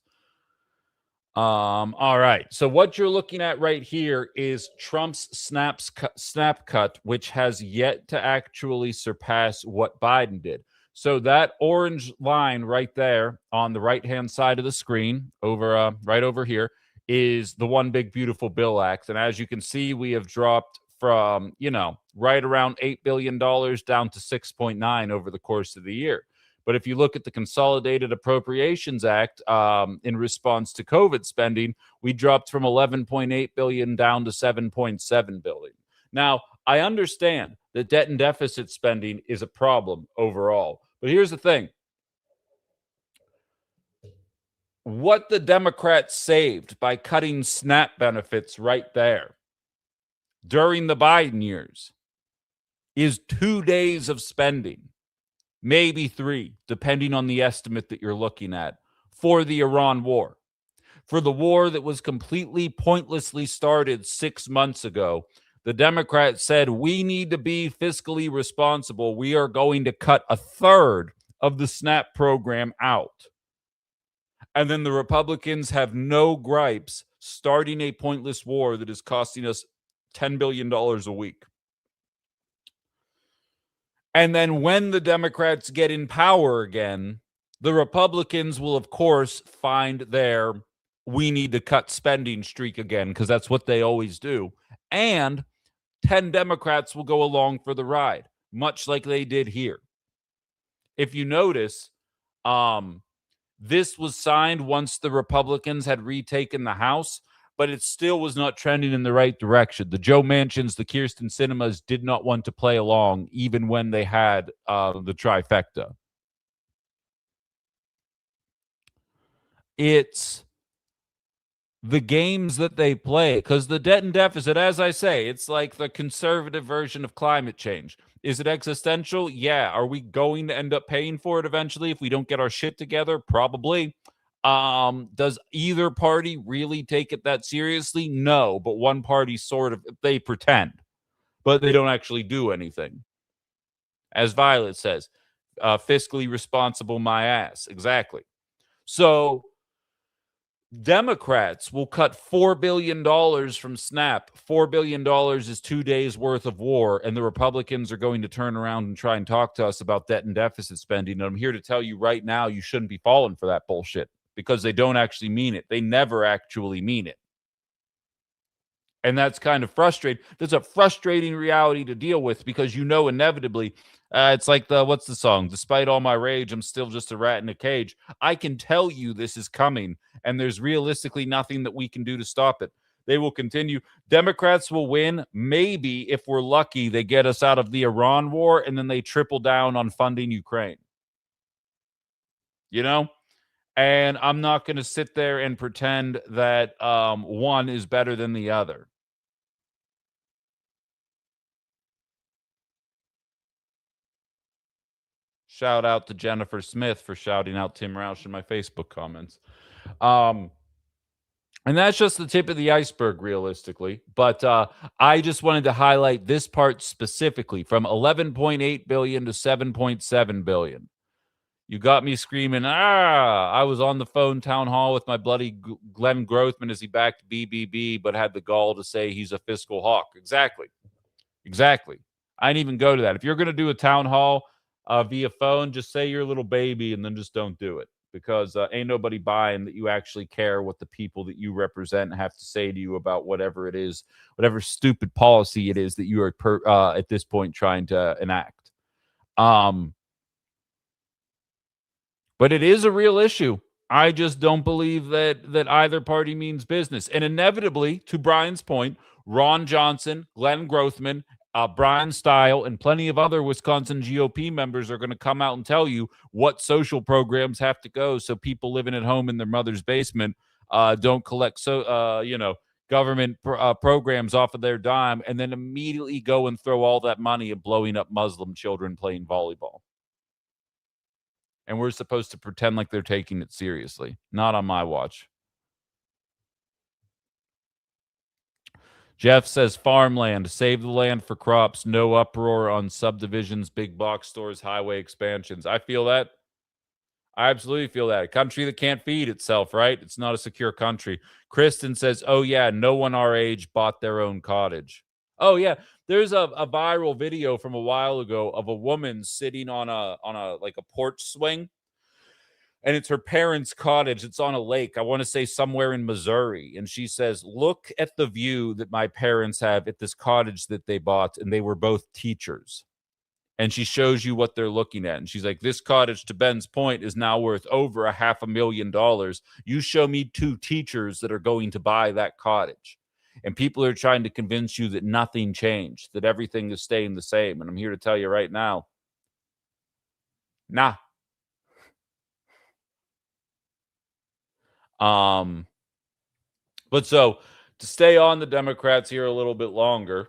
All right. So what you're looking at right here is Trump's snap cut, which has yet to actually surpass what Biden did. So that orange line right there on the right-hand side of the screen, right over here, is the One Big Beautiful Bill Act. And as you can see, we have dropped from, right around $8 billion down to 6.9 over the course of the year. But if you look at the Consolidated Appropriations Act, in response to COVID spending, we dropped from 11.8 billion down to 7.7 billion. Now, I understand that debt and deficit spending is a problem overall. But here's the thing. What the Democrats saved by cutting SNAP benefits right there during the Biden years is 2 days of spending, maybe 3, depending on the estimate that you're looking at, for the Iran war. For the war that was completely pointlessly started 6 months ago, the Democrats said, we need to be fiscally responsible. We are going to cut 1/3 of the SNAP program out. And then the Republicans have no gripes starting a pointless war that is costing us $10 billion a week. And then when the Democrats get in power again, the Republicans will, of course, find their we need to cut spending streak again, because that's what they always do. And 10 Democrats will go along for the ride, much like they did here. If you notice, this was signed once the Republicans had retaken the House, but it still was not trending in the right direction. The Joe Manchins, the Kirsten Sinemas did not want to play along, even when they had the trifecta. It's the games that they play, because the debt and deficit, as I say, it's like the conservative version of climate change. Is it existential? Yeah. Are we going to end up paying for it eventually if we don't get our shit together? Probably. Does either party really take it that seriously? No, but one party sort of, they pretend, but they don't actually do anything. As Violet says, fiscally responsible my ass. Exactly. So Democrats will cut $4 billion from SNAP. $4 billion is 2 days worth of war. And the Republicans are going to turn around and try and talk to us about debt and deficit spending. And I'm here to tell you right now, you shouldn't be falling for that bullshit, because they don't actually mean it. They never actually mean it. And that's kind of frustrating. That's a frustrating reality to deal with, because inevitably, it's like what's the song? Despite all my rage, I'm still just a rat in a cage. I can tell you this is coming, and there's realistically nothing that we can do to stop it. They will continue. Democrats will win. Maybe, if we're lucky, they get us out of the Iran war, and then they triple down on funding Ukraine. And I'm not going to sit there and pretend that one is better than the other. Shout out to Jennifer Smith for shouting out Tim Roush in my Facebook comments. And that's just the tip of the iceberg, realistically. But I just wanted to highlight this part specifically, from 11.8 billion to 7.7 billion. You got me screaming, I was on the phone town hall with my bloody Glenn Grothman as he backed BBB, but had the gall to say he's a fiscal hawk. Exactly. I didn't even go to that. If you're going to do a town hall via phone, just say you're a little baby and then just don't do it, because ain't nobody buying that you actually care what the people that you represent have to say to you about whatever it is, whatever stupid policy it is that you are at this point trying to enact. But it is a real issue. I just don't believe that either party means business. And inevitably, to Brian's point, Ron Johnson, Glenn Grothman, Brian Stile, and plenty of other Wisconsin GOP members are going to come out and tell you what social programs have to go, so people living at home in their mother's basement don't collect government programs off of their dime, and then immediately go and throw all that money at blowing up Muslim children playing volleyball. And we're supposed to pretend like they're taking it seriously. Not on my watch. Jeff says farmland, save the land for crops, no uproar on subdivisions, big box stores, highway expansions. I feel that. I absolutely feel that. A country that can't feed itself, right? It's not a secure country. Kristen says, oh yeah, no one our age bought their own cottage. Oh yeah, there's a viral video from a while ago of a woman sitting on a like a porch swing. And it's her parents' cottage. It's on a lake. I want to say somewhere in Missouri. And she says, look at the view that my parents have at this cottage that they bought. And they were both teachers. And she shows you what they're looking at. And she's like, this cottage, to Ben's point, is now worth over $500,000. You show me two teachers that are going to buy that cottage. And people are trying to convince you that nothing changed, that everything is staying the same. And I'm here to tell you right now, nah. But so to stay on the Democrats here a little bit longer,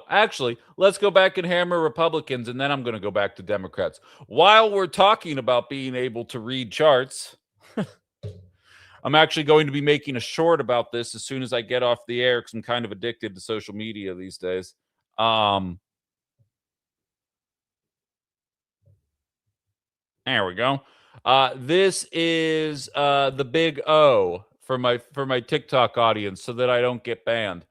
actually, let's go back and hammer Republicans, and then I'm going to go back to Democrats. While we're talking about being able to read charts, I'm actually going to be making a short about this as soon as I get off the air, because I'm kind of addicted to social media these days. There we go. This is the big O for my TikTok audience so that I don't get banned.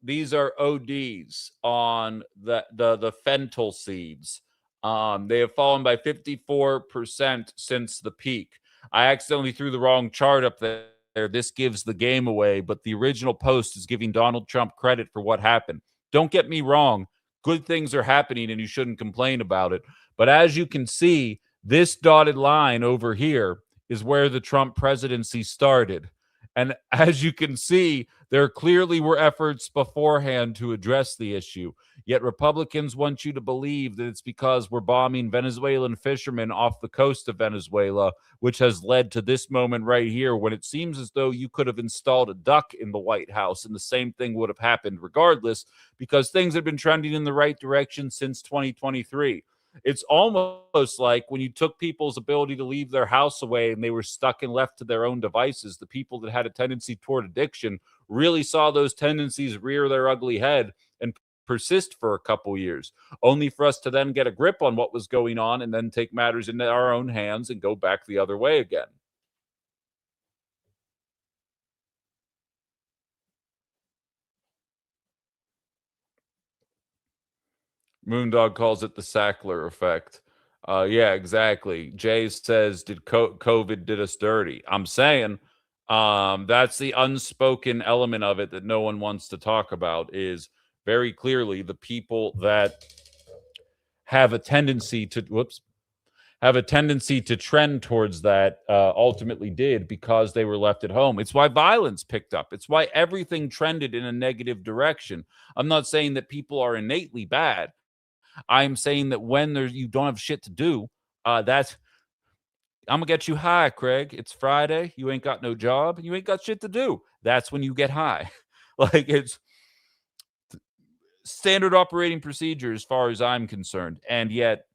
These are ODs on the fentanyl seeds. They have fallen by 54% since the peak. I accidentally threw the wrong chart up there. This gives the game away, but the original post is giving Donald Trump credit for what happened. Don't get me wrong. Good things are happening and you shouldn't complain about it. But as you can see, this dotted line over here is where the Trump presidency started. And as you can see, there clearly were efforts beforehand to address the issue. Yet Republicans want you to believe that it's because we're bombing Venezuelan fishermen off the coast of Venezuela, which has led to this moment right here when it seems as though you could have installed a duck in the White House and the same thing would have happened regardless, because things have been trending in the right direction since 2023. It's almost like when you took people's ability to leave their house away and they were stuck and left to their own devices, the people that had a tendency toward addiction really saw those tendencies rear their ugly head and persist for a couple years, only for us to then get a grip on what was going on and then take matters into our own hands and go back the other way again. Moondog calls it the Sackler effect. Yeah, exactly. Jay says, "Did COVID did us dirty?" I'm saying that's the unspoken element of it that no one wants to talk about. Is very clearly the people that have a tendency to trend towards that ultimately did, because they were left at home. It's why violence picked up. It's why everything trended in a negative direction. I'm not saying that people are innately bad. I'm saying that when you don't have shit to do, that's I'm gonna get you high, Craig. It's Friday. You ain't got no job. You ain't got shit to do. That's when you get high. Like, it's standard operating procedure as far as I'm concerned. And yet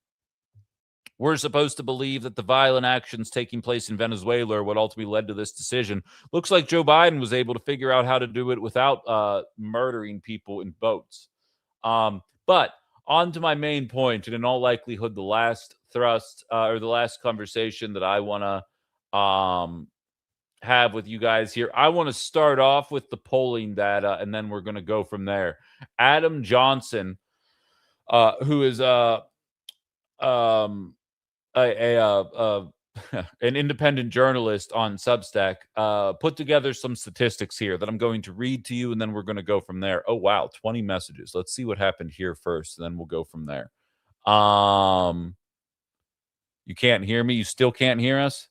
we're supposed to believe that the violent actions taking place in Venezuela are what ultimately led to this decision. Looks like Joe Biden was able to figure out how to do it without murdering people in boats. But on to my main point, and in all likelihood, the last thrust or the last conversation that I want to have with you guys here. I want to start off with the polling data, and then we're going to go from there. Adam Johnson, who is an independent journalist on Substack, put together some statistics here that I'm going to read to you, and then we're going to go from there. Oh, wow, 20 messages. Let's see what happened here first, and then we'll go from there. You can't hear me? You still can't hear us?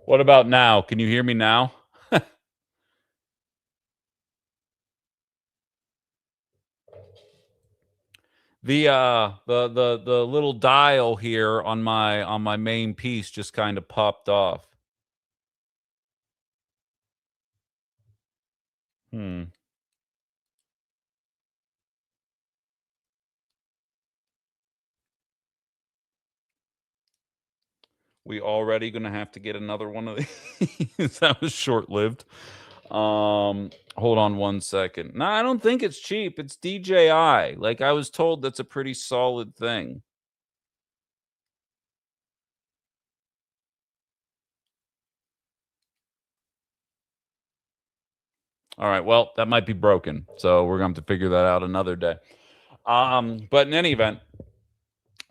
What about now? Can you hear me now? The little dial here on my main piece just kind of popped off. We already gonna have to get another one of these. That was short-lived. Hold on one second. No, I don't think it's cheap. It's DJI. Like, I was told that's a pretty solid thing. All right, well, that might be broken, so we're going to have to figure that out another day. But in any event,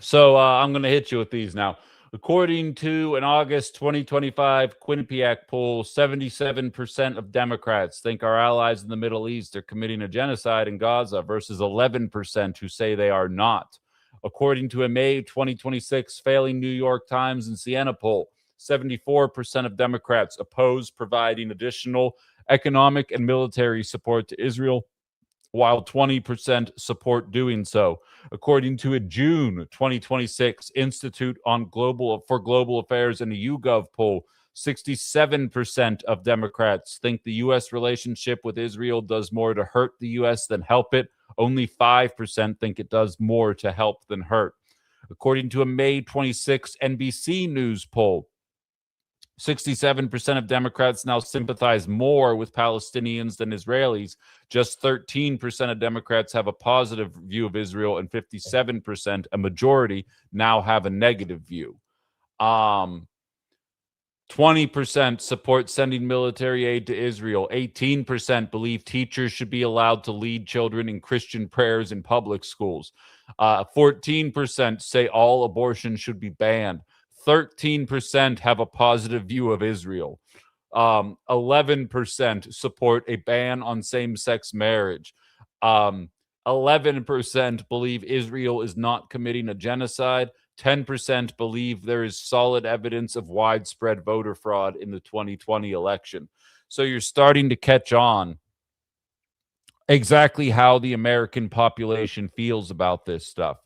so I'm going to hit you with these now. According to an August 2025 Quinnipiac poll, 77% of Democrats think our allies in the Middle East are committing a genocide in Gaza versus 11% who say they are not. According to a May 2026 failing New York Times and Siena poll, 74% of Democrats oppose providing additional economic and military support to Israel, while 20% support doing so. According to a June 2026 Institute for Global Affairs and a YouGov poll, 67% of Democrats think the U.S. relationship with Israel does more to hurt the U.S. than help it. Only 5% think it does more to help than hurt. According to a May 26 NBC News poll, 67% of Democrats now sympathize more with Palestinians than Israelis. Just 13% of Democrats have a positive view of Israel, and 57%, a majority, now have a negative view. 20% support sending military aid to Israel. 18% believe teachers should be allowed to lead children in Christian prayers in public schools. 14% say all abortion should be banned. 13% have a positive view of Israel. 11% support a ban on same-sex marriage. 11% believe Israel is not committing a genocide. 10% believe there is solid evidence of widespread voter fraud in the 2020 election. So you're starting to catch on exactly how the American population feels about this stuff.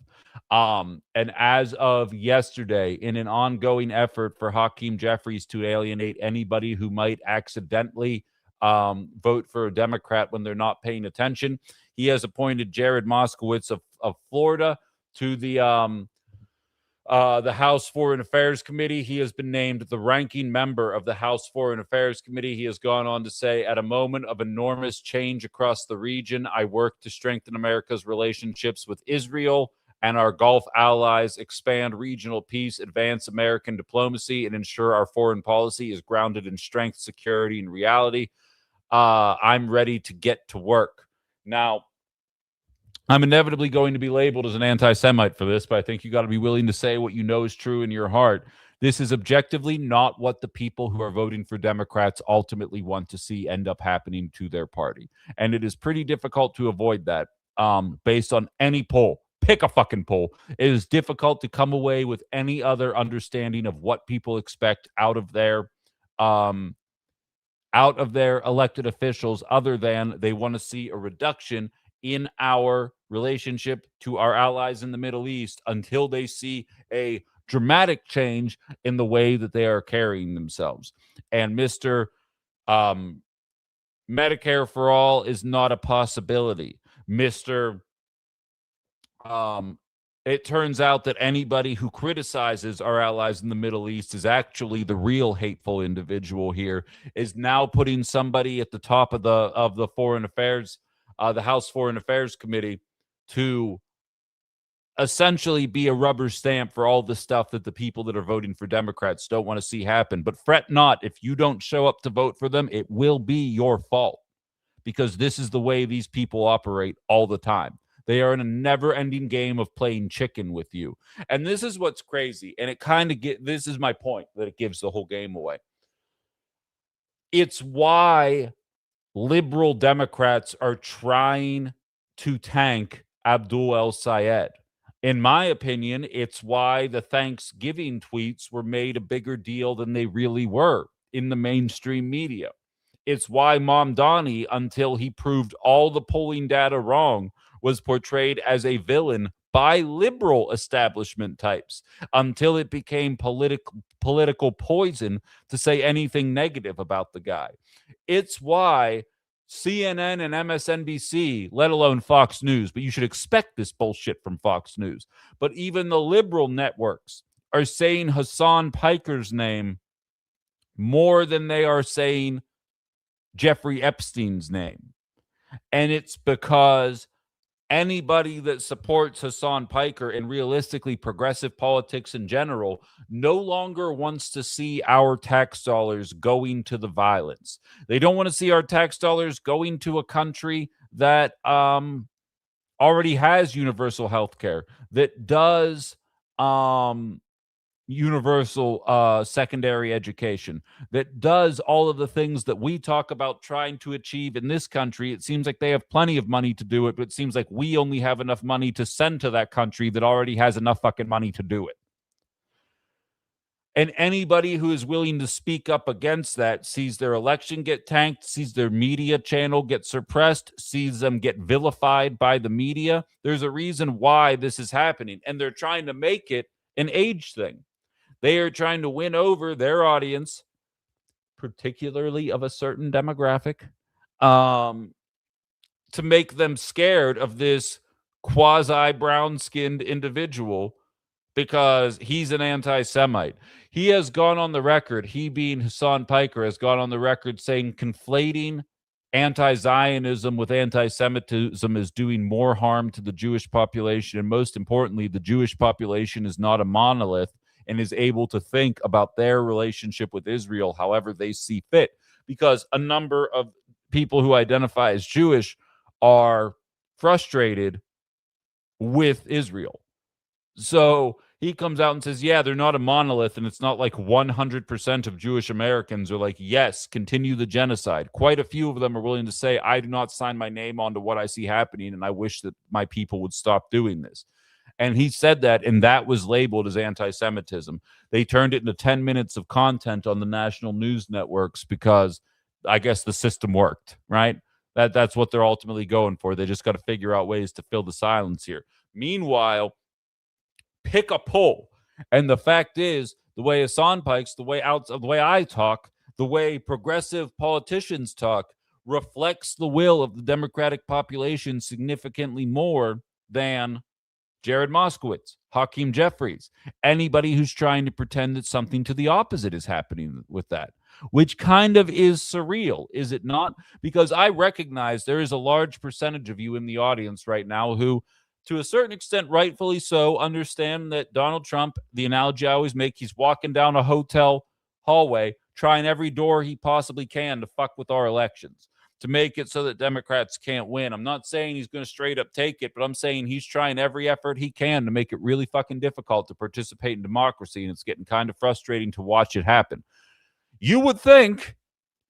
And as of yesterday, in an ongoing effort for Hakeem Jeffries to alienate anybody who might accidentally vote for a Democrat when they're not paying attention, he has appointed Jared Moskowitz of Florida to the House Foreign Affairs Committee. He has been named the ranking member of the House Foreign Affairs Committee. He has gone on to say, at a moment of enormous change across the region, I work to strengthen America's relationships with Israel and our Gulf allies, expand regional peace, advance American diplomacy, and ensure our foreign policy is grounded in strength, security, and reality. I'm ready to get to work. Now, I'm inevitably going to be labeled as an anti-Semite for this, but I think you got to be willing to say what you know is true in your heart. This is objectively not what the people who are voting for Democrats ultimately want to see end up happening to their party. And it is pretty difficult to avoid that based on any poll. Pick a fucking poll. It is difficult to come away with any other understanding of what people expect out of their elected officials other than they want to see a reduction in our relationship to our allies in the Middle East until they see a dramatic change in the way that they are carrying themselves. And Mr. Medicare for all is not a possibility. It turns out that anybody who criticizes our allies in the Middle East is actually the real hateful individual here, is now putting somebody at the top of the Foreign Affairs, the House Foreign Affairs Committee, to essentially be a rubber stamp for all the stuff that the people that are voting for Democrats don't want to see happen. But fret not, if you don't show up to vote for them, it will be your fault, because this is the way these people operate all the time. They are in a never-ending game of playing chicken with you. And this is what's crazy. And it kind of this is my point, that it gives the whole game away. It's why liberal Democrats are trying to tank Abdul El-Sayed. In my opinion, it's why the Thanksgiving tweets were made a bigger deal than they really were in the mainstream media. It's why Mamdani, until he proved all the polling data wrong, was portrayed as a villain by liberal establishment types, until it became political poison to say anything negative about the guy. It's why CNN and MSNBC, let alone Fox News, but you should expect this bullshit from Fox News, but even the liberal networks are saying Hassan Piker's name more than they are saying Jeffrey Epstein's name. And it's because anybody that supports Hassan Piker and realistically progressive politics in general no longer wants to see our tax dollars going to the violence. They don't want to see our tax dollars going to a country that already has universal health care, that does universal secondary education, that does all of the things that we talk about trying to achieve in this country. It seems like they have plenty of money to do it, but it seems like we only have enough money to send to that country that already has enough fucking money to do it. And anybody who is willing to speak up against that sees their election get tanked, sees their media channel get suppressed, sees them get vilified by the media. There's a reason why this is happening, and they're trying to make it an age thing. They are trying to win over their audience particularly of a certain demographic, to make them scared of this quasi brown skinned individual because he's an anti-Semite. He has gone on the record, he being Hassan Piker, has gone on the record saying conflating anti-Zionism with anti-Semitism is doing more harm to the Jewish population. And most importantly, the Jewish population is not a monolith and is able to think about their relationship with Israel however they see fit. Because a number of people who identify as Jewish are frustrated with Israel. So he comes out and says, yeah, they're not a monolith, and it's not like 100% of Jewish Americans are like, yes, continue the genocide. Quite a few of them are willing to say, I do not sign my name onto what I see happening, and I wish that my people would stop doing this. And he said that, and that was labeled as anti-Semitism. They turned it into 10 minutes of content on the national news networks because I guess the system worked, right? That's what they're ultimately going for. They just got to figure out ways to fill the silence here. Meanwhile, pick a poll. And the fact is, the way Hassan Pikes, the way I talk, the way progressive politicians talk reflects the will of the Democratic population significantly more than Jared Moskowitz, Hakeem Jeffries, anybody who's trying to pretend that something to the opposite is happening with that, which kind of is surreal, is it not? Because I recognize there is a large percentage of you in the audience right now who, to a certain extent, rightfully so, understand that Donald Trump, the analogy I always make, he's walking down a hotel hallway, trying every door he possibly can to fuck with our elections, to make it so that Democrats can't win. I'm not saying he's going to straight up take it, but I'm saying he's trying every effort he can to make it really fucking difficult to participate in democracy, and it's getting kind of frustrating to watch it happen. You would think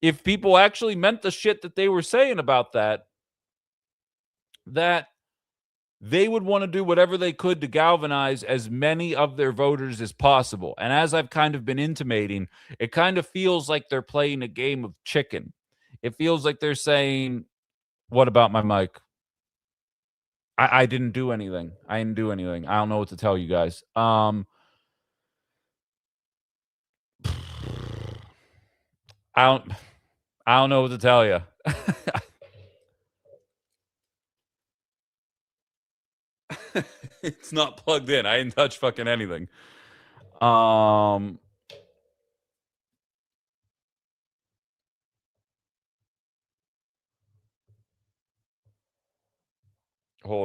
if people actually meant the shit that they were saying about that they would want to do whatever they could to galvanize as many of their voters as possible. And as I've kind of been intimating, it kind of feels like they're playing a game of chicken. It feels like they're saying, what about my mic? I didn't do anything. I didn't do anything. I don't know what to tell you guys. I don't know what to tell you. It's not plugged in. I didn't touch fucking anything. Hold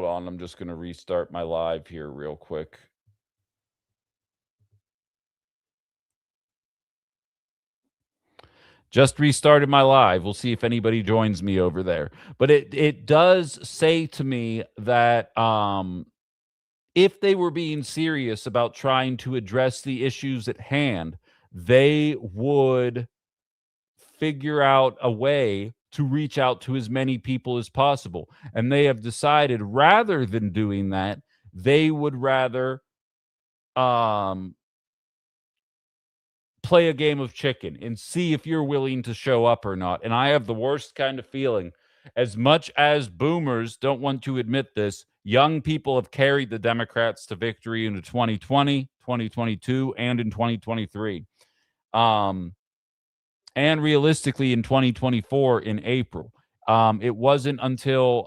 on. I'm just going to restart my live here real quick. Just restarted my live. We'll see if anybody joins me over there. But it does say to me that if they were being serious about trying to address the issues at hand, they would figure out a way to reach out to as many people as possible. And they have decided, rather than doing that, they would rather play a game of chicken and see if you're willing to show up or not. And I have the worst kind of feeling. As much as boomers don't want to admit this, young people have carried the Democrats to victory into 2020, 2022, and in 2023. And realistically in 2024 in April. It wasn't until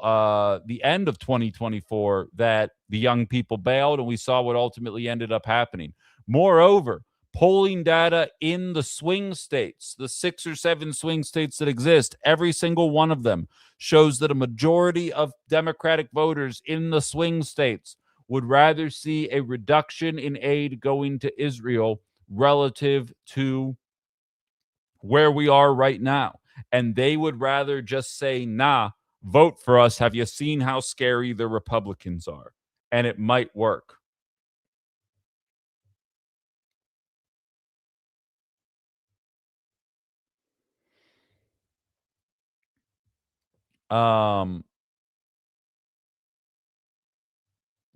the end of 2024 that the young people bailed, and we saw what ultimately ended up happening. Moreover, polling data in the swing states, the 6 or 7 swing states that exist, every single one of them shows that a majority of Democratic voters in the swing states would rather see a reduction in aid going to Israel relative to where we are right now. And they would rather just say, nah, vote for us. Have you seen how scary the Republicans are? And it might work.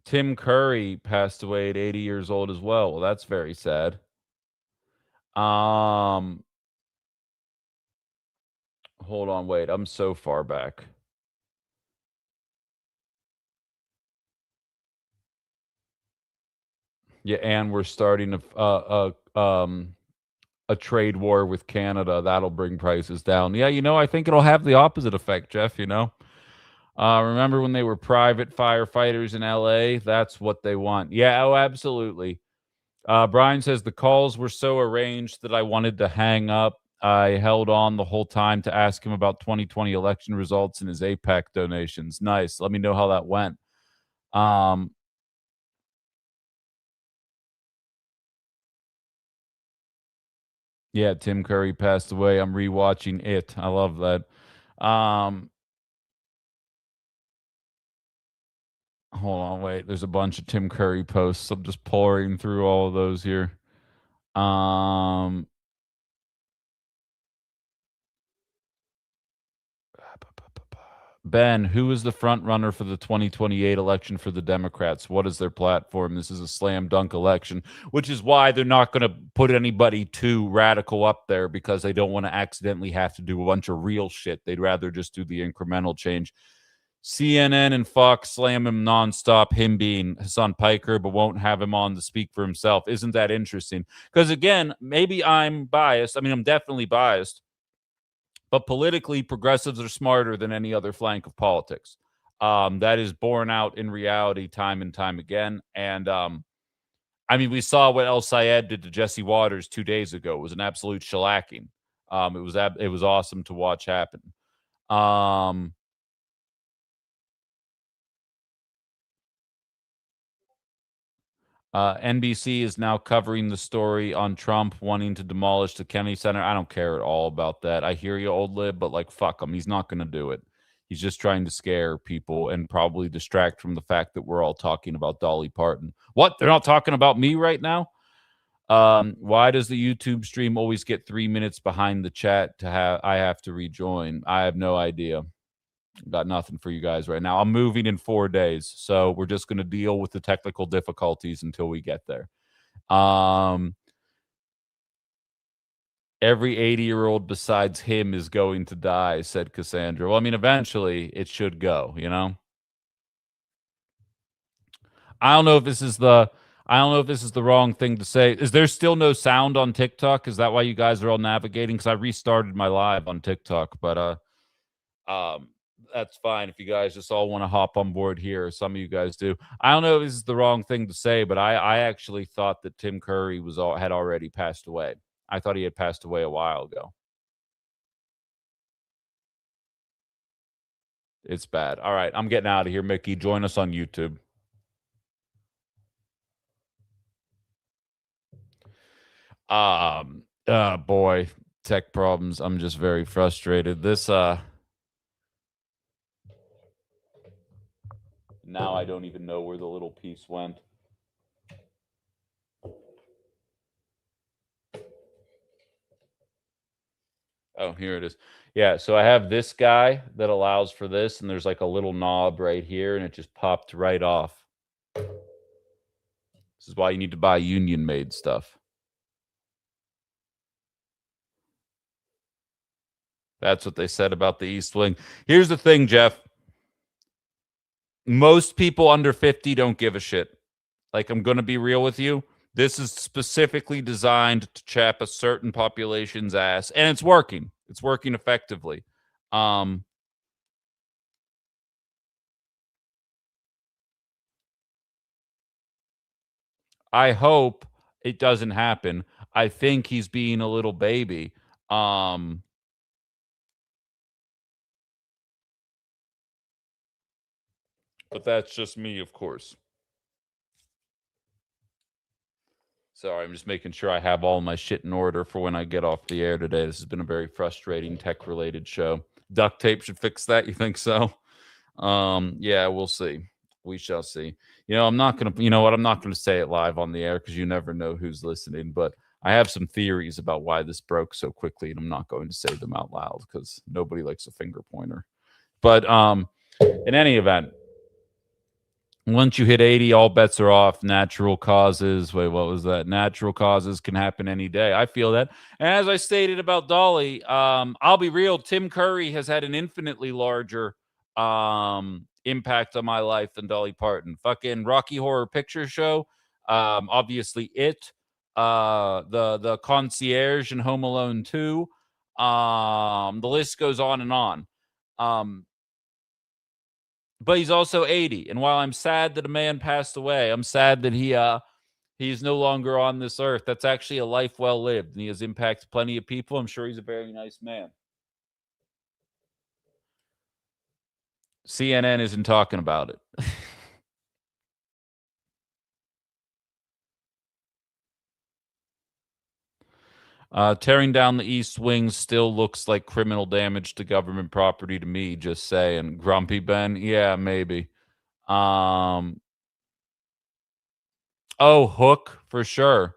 Tim Curry passed away at 80 years old as well. Well, that's very sad. Hold on, wait. I'm so far back. Yeah, and we're starting a a trade war with Canada. That'll bring prices down. Yeah, I think it'll have the opposite effect, Jeff, remember when they were private firefighters in LA? That's what they want. Yeah, oh, absolutely. Brian says the calls were so arranged that I wanted to hang up. I held on the whole time to ask him about 2020 election results and his APAC donations. Nice. Let me know how that went. Yeah, Tim Curry passed away. I'm rewatching it. I love that. Hold on, wait. There's a bunch of Tim Curry posts. I'm just pouring through all of those here. Ben, who is the front runner for the 2028 election for the Democrats? What is their platform? This is a slam dunk election, which is why they're not going to put anybody too radical up there, because they don't want to accidentally have to do a bunch of real shit. They'd rather just do the incremental change. CNN and Fox slam him nonstop, him being Hassan Piker, but won't have him on to speak for himself. Isn't that interesting? Because again, maybe I'm biased. I mean, I'm definitely biased. But politically, progressives are smarter than any other flank of politics. That is borne out in reality time and time again. And I mean, we saw what El Sayed did to Jesse Waters 2 days ago. It was an absolute shellacking. It was awesome to watch happen. NBC is now covering the story on Trump wanting to demolish the Kennedy Center. I don't care at all about that. I hear you, old lib, but like, fuck him. He's not going to do it. He's just trying to scare people and probably distract from the fact that we're all talking about Dolly Parton. What? They're not talking about me right now? Why does the YouTube stream always get 3 minutes behind the chat I have to rejoin? I have no idea. Got nothing for you guys right now. I'm moving in 4 days, so we're just going to deal with the technical difficulties until we get there. Every 80-year-old besides him is going to die, said Cassandra. Well, I mean, eventually it should go, I don't know if this is the wrong thing to say. Is there still no sound on TikTok? Is that why you guys are all navigating? Because I restarted my live on TikTok, but that's fine if you guys just all want to hop on board here. Some of you guys do. I don't know if this is the wrong thing to say, but I actually thought that Tim Curry had already passed away. I thought he had passed away a while ago. It's bad. All right, I'm getting out of here, Mickey. Join us on YouTube. Boy, tech problems. I'm just very frustrated. Now I don't even know where the little piece went. Oh, here it is. Yeah, so I have this guy that allows for this, and there's like a little knob right here, and it just popped right off. This is why you need to buy union-made stuff. That's what they said about the East Wing. Here's the thing, Jeff. Most people under 50 don't give a shit. Like, I'm going to be real with you. This is specifically designed to chap a certain population's ass, and it's working. It's working effectively. I hope it doesn't happen. I think he's being a little baby. But that's just me, of course. Sorry, I'm just making sure I have all my shit in order for when I get off the air today. This has been a very frustrating tech-related show. Duct tape should fix that. You think so? Yeah, we'll see. We shall see. I'm not going to, I'm not going to say it live on the air because you never know who's listening, but I have some theories about why this broke so quickly, and I'm not going to say them out loud because nobody likes a finger pointer. But in any event, once you hit 80, all bets are off. Natural causes. Wait, what was that? Natural causes can happen any day. I feel that. And as I stated about Dolly, I'll be real. Tim Curry has had an infinitely larger impact on my life than Dolly Parton. Fucking Rocky Horror Picture Show. Obviously, It. the concierge in Home Alone 2. The list goes on and on. But he's also 80. And while I'm sad that a man passed away, I'm sad that he's no longer on this earth. That's actually a life well lived, and he has impacted plenty of people. I'm sure he's a very nice man. CNN isn't talking about it. Tearing down the East Wing still looks like criminal damage to government property to me, just saying. Grumpy Ben? Yeah, maybe. Oh, Hook, for sure.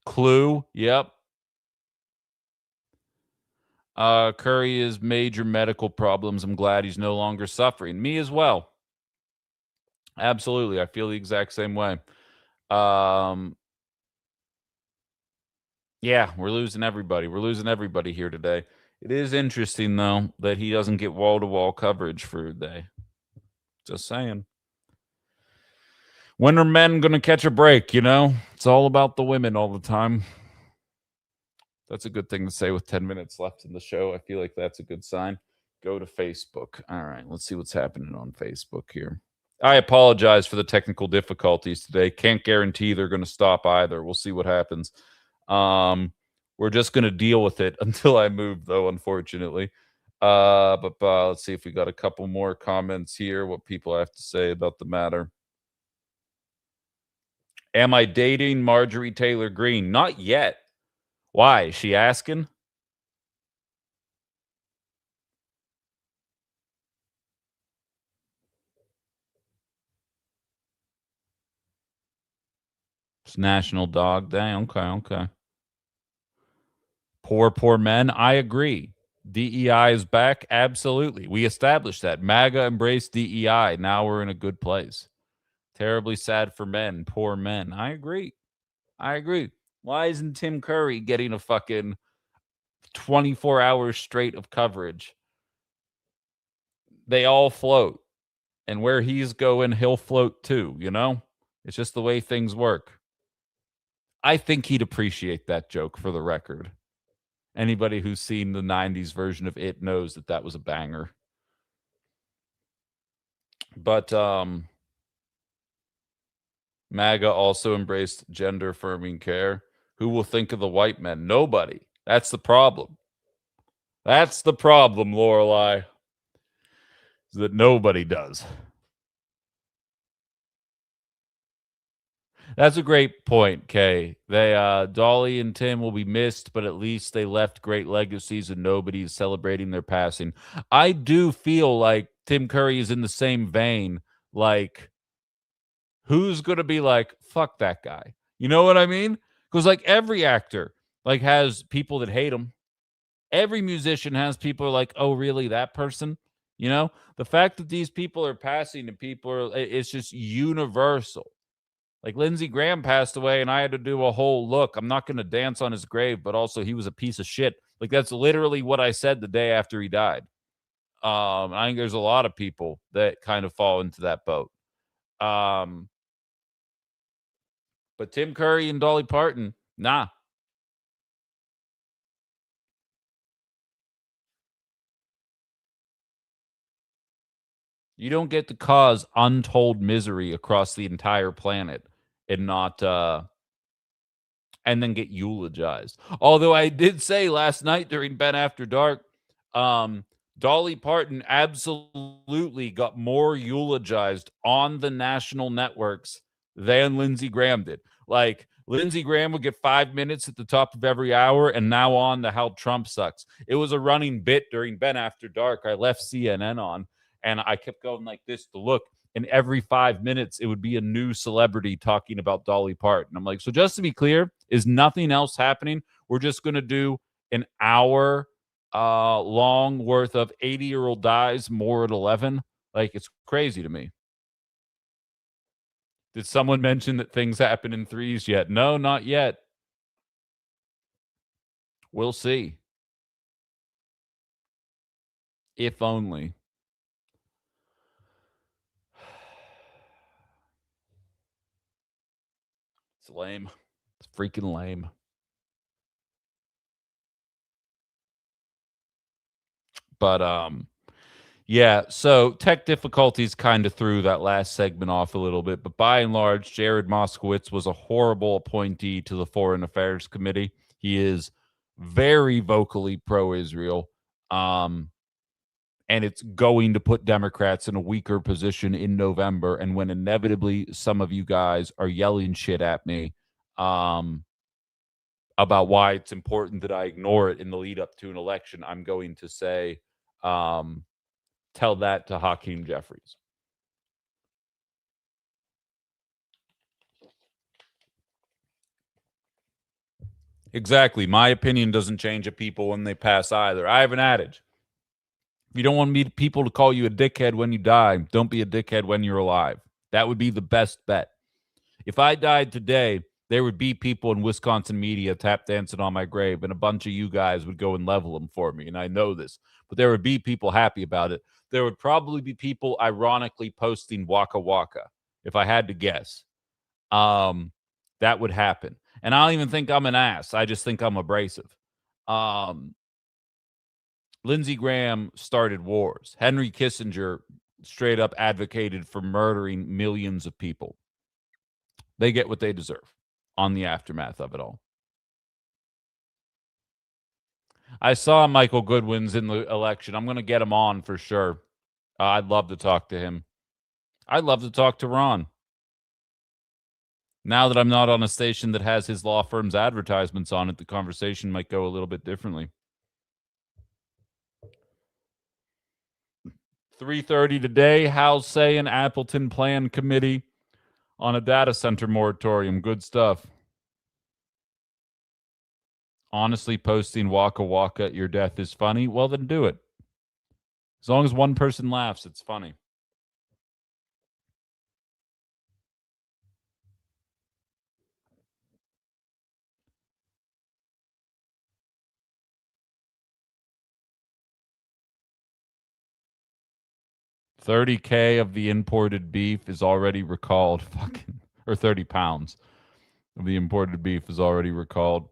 Clue, yep. Curry has major medical problems. I'm glad he's no longer suffering. Me as well. Absolutely. I feel the exact same way. Yeah, we're losing everybody. We're losing everybody here today. It is interesting, though, that he doesn't get wall-to-wall coverage for a day. Just saying. When are men going to catch a break, you know? It's all about the women all the time. That's a good thing to say with 10 minutes left in the show. I feel like that's a good sign. Go to Facebook. All right, let's see what's happening on Facebook here. I apologize for the technical difficulties today. Can't guarantee they're going to stop either. We'll see what happens. We're just going to deal with it until I move, though, unfortunately. But let's see if we got a couple more comments here, what people have to say about the matter. Am I dating Marjorie Taylor Greene? Not yet. Why? Is she asking? It's National Dog Day. Okay. Poor men. I agree. DEI is back. Absolutely. We established that. MAGA embraced DEI. Now we're in a good place. Terribly sad for men. Poor men. I agree. Why isn't Tim Curry getting a fucking 24 hours straight of coverage? They all float. And where he's going, he'll float too, you know? It's just the way things work. I think he'd appreciate that joke, for the record. Anybody who's seen the 90s version of It knows that that was a banger. But MAGA also embraced gender affirming care. Who will think of the white men? Nobody. That's the problem. That's the problem, Lorelei. Is that nobody does. That's a great point, Kay. They Dolly and Tim will be missed, but at least they left great legacies and nobody's celebrating their passing. I do feel like Tim Curry is in the same vein. Like, who's gonna be like, fuck that guy? You know what I mean? Because like every actor like has people that hate him. Every musician has people like, oh, really, that person? You know, the fact that these people are passing and people are, it's just universal. Like Lindsey Graham passed away and I had to do a whole look. I'm not going to dance on his grave, but also he was a piece of shit. Like that's literally what I said the day after he died. I think there's a lot of people that kind of fall into that boat. But Tim Curry and Dolly Parton, nah. You don't get to cause untold misery across the entire planet and not and then get eulogized. Although I did say last night during Ben After Dark, Dolly Parton absolutely got more eulogized on the national networks than Lindsey Graham did. Like Lindsey Graham would get 5 minutes at the top of every hour, and now on to how Trump sucks. It was a running bit during Ben After Dark. I left CNN on, and I kept going like this to look. And every 5 minutes, it would be a new celebrity talking about Dolly Parton. I'm like, so just to be clear, is nothing else happening? We're just going to do an hour long worth of 80-year-old dies, more at 11. Like, it's crazy to me. Did someone mention that things happen in threes yet? No, not yet. We'll see. If only. It's lame. It's freaking lame. But yeah, so tech difficulties kind of threw that last segment off a little bit, but by and large, Jared Moskowitz was a horrible appointee to the Foreign Affairs Committee. He is very vocally pro-Israel, and it's going to put Democrats in a weaker position in November. And when inevitably some of you guys are yelling shit at me about why it's important that I ignore it in the lead up to an election, I'm going to say, tell that to Hakeem Jeffries. Exactly. My opinion doesn't change at people when they pass either. I have an adage. If you don't want people to call you a dickhead when you die, don't be a dickhead when you're alive. That would be the best bet. If I died today, there would be people in Wisconsin media tap dancing on my grave, and a bunch of you guys would go and level them for me, and I know this. But there would be people happy about it. There would probably be people ironically posting Waka Waka, if I had to guess. That would happen. And I don't even think I'm an ass. I just think I'm abrasive. Lindsey Graham started wars. Henry Kissinger straight up advocated for murdering millions of people. They get what they deserve on the aftermath of it all. I saw Michael Goodwin's in the election. I'm going to get him on for sure. I'd love to talk to him. I'd love to talk to Ron. Now that I'm not on a station that has his law firm's advertisements on it, the conversation might go a little bit differently. 3:30 today, House say an Appleton Plan Committee on a data center moratorium. Good stuff. Honestly, posting Waka Waka at your death is funny. Well, then do it. As long as one person laughs, it's funny. $30K of the imported beef is already recalled. Fucking, or 30 pounds of the imported beef is already recalled.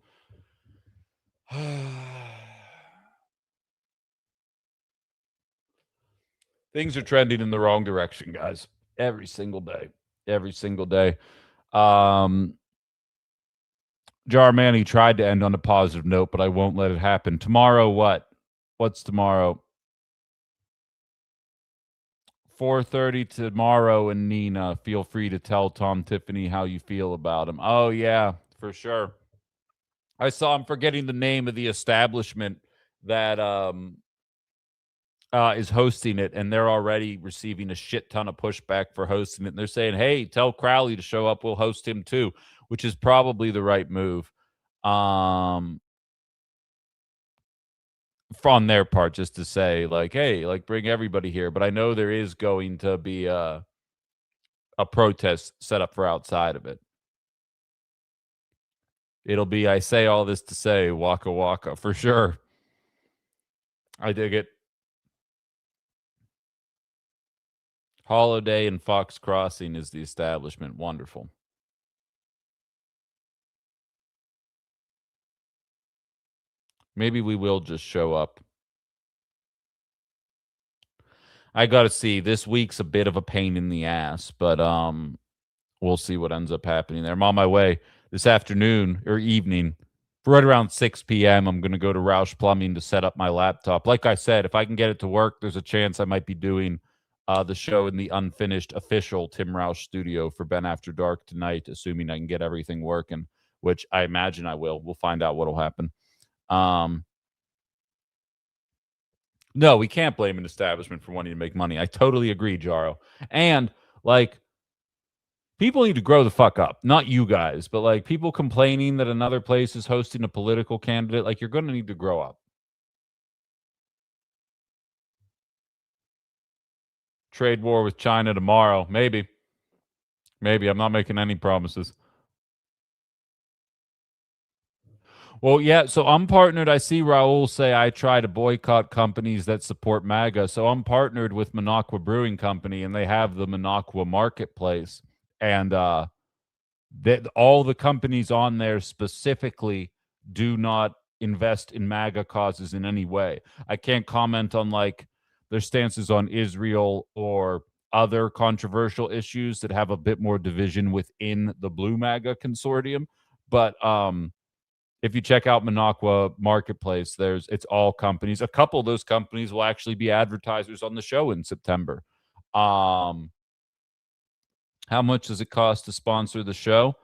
Things are trending in the wrong direction, guys. Every single day. Every single day. Jar Manny tried to end on a positive note, but I won't let it happen. Tomorrow, what? What's tomorrow? 4:30 tomorrow, and Nina, feel free to tell Tom Tiffany how you feel about him. Oh, yeah, for sure. I saw him forgetting the name of the establishment that is hosting it, and they're already receiving a shit ton of pushback for hosting it. And they're saying, hey, tell Crowley to show up. We'll host him too, which is probably the right move from their part, just to say, like, hey, like, bring everybody here. But I know there is going to be a protest set up for outside of it. It'll be, I say all this to say, Waka Waka, for sure. I dig it. Holiday and Fox Crossing is the establishment. Wonderful. Maybe we will just show up. I got to see. This week's a bit of a pain in the ass, but we'll see what ends up happening there. I'm on my way this afternoon or evening. Right around 6 p.m., I'm going to go to Roush Plumbing to set up my laptop. Like I said, if I can get it to work, there's a chance I might be doing the show in the unfinished official Tim Roush studio for Ben After Dark tonight, assuming I can get everything working, which I imagine I will. We'll find out what'll happen. No, we can't blame an establishment for wanting to make money. I totally agree, Jaro. And, like, people need to grow the fuck up. Not you guys, but, like, people complaining that another place is hosting a political candidate. Like, you're going to need to grow up. Trade war with China tomorrow. Maybe. Maybe. I'm not making any promises. Well, yeah, so I'm partnered. I see Raul say I try to boycott companies that support MAGA. So I'm partnered with Minocqua Brewing Company, and they have the Minocqua Marketplace. And that all the companies on there specifically do not invest in MAGA causes in any way. I can't comment on like their stances on Israel or other controversial issues that have a bit more division within the Blue MAGA consortium. But if you check out Minocqua Marketplace, it's all companies. A couple of those companies will actually be advertisers on the show in September. How much does it cost to sponsor the show?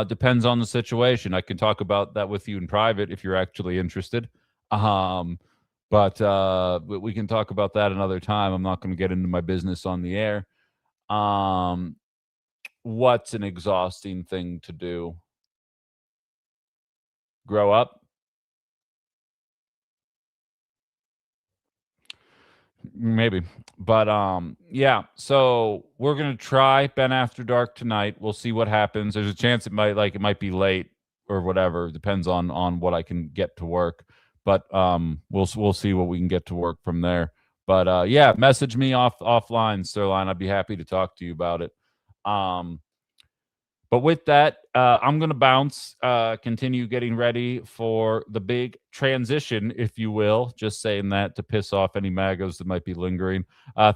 Depends on the situation. I can talk about that with you in private if you're actually interested. But we can talk about that another time. I'm not going to get into my business on the air. What's an exhausting thing to do? Grow up? Maybe. But yeah, so we're gonna try Ben After Dark tonight. We'll see what happens. There's a chance it might be late or whatever. Depends on what I can get to work. But we'll see what we can get to work from there. But yeah, message me offline, Sterline. I'd be happy to talk to you about it. But with that, I'm going to bounce, continue getting ready for the big transition, if you will. Just saying that to piss off any MAGAs that might be lingering.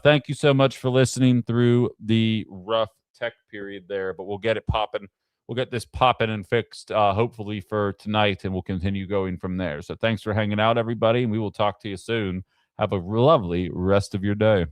Thank you so much for listening through the rough tech period there, but we'll get it popping. We'll get this popping and fixed, hopefully for tonight, and we'll continue going from there. So thanks for hanging out, everybody, and we will talk to you soon. Have a lovely rest of your day.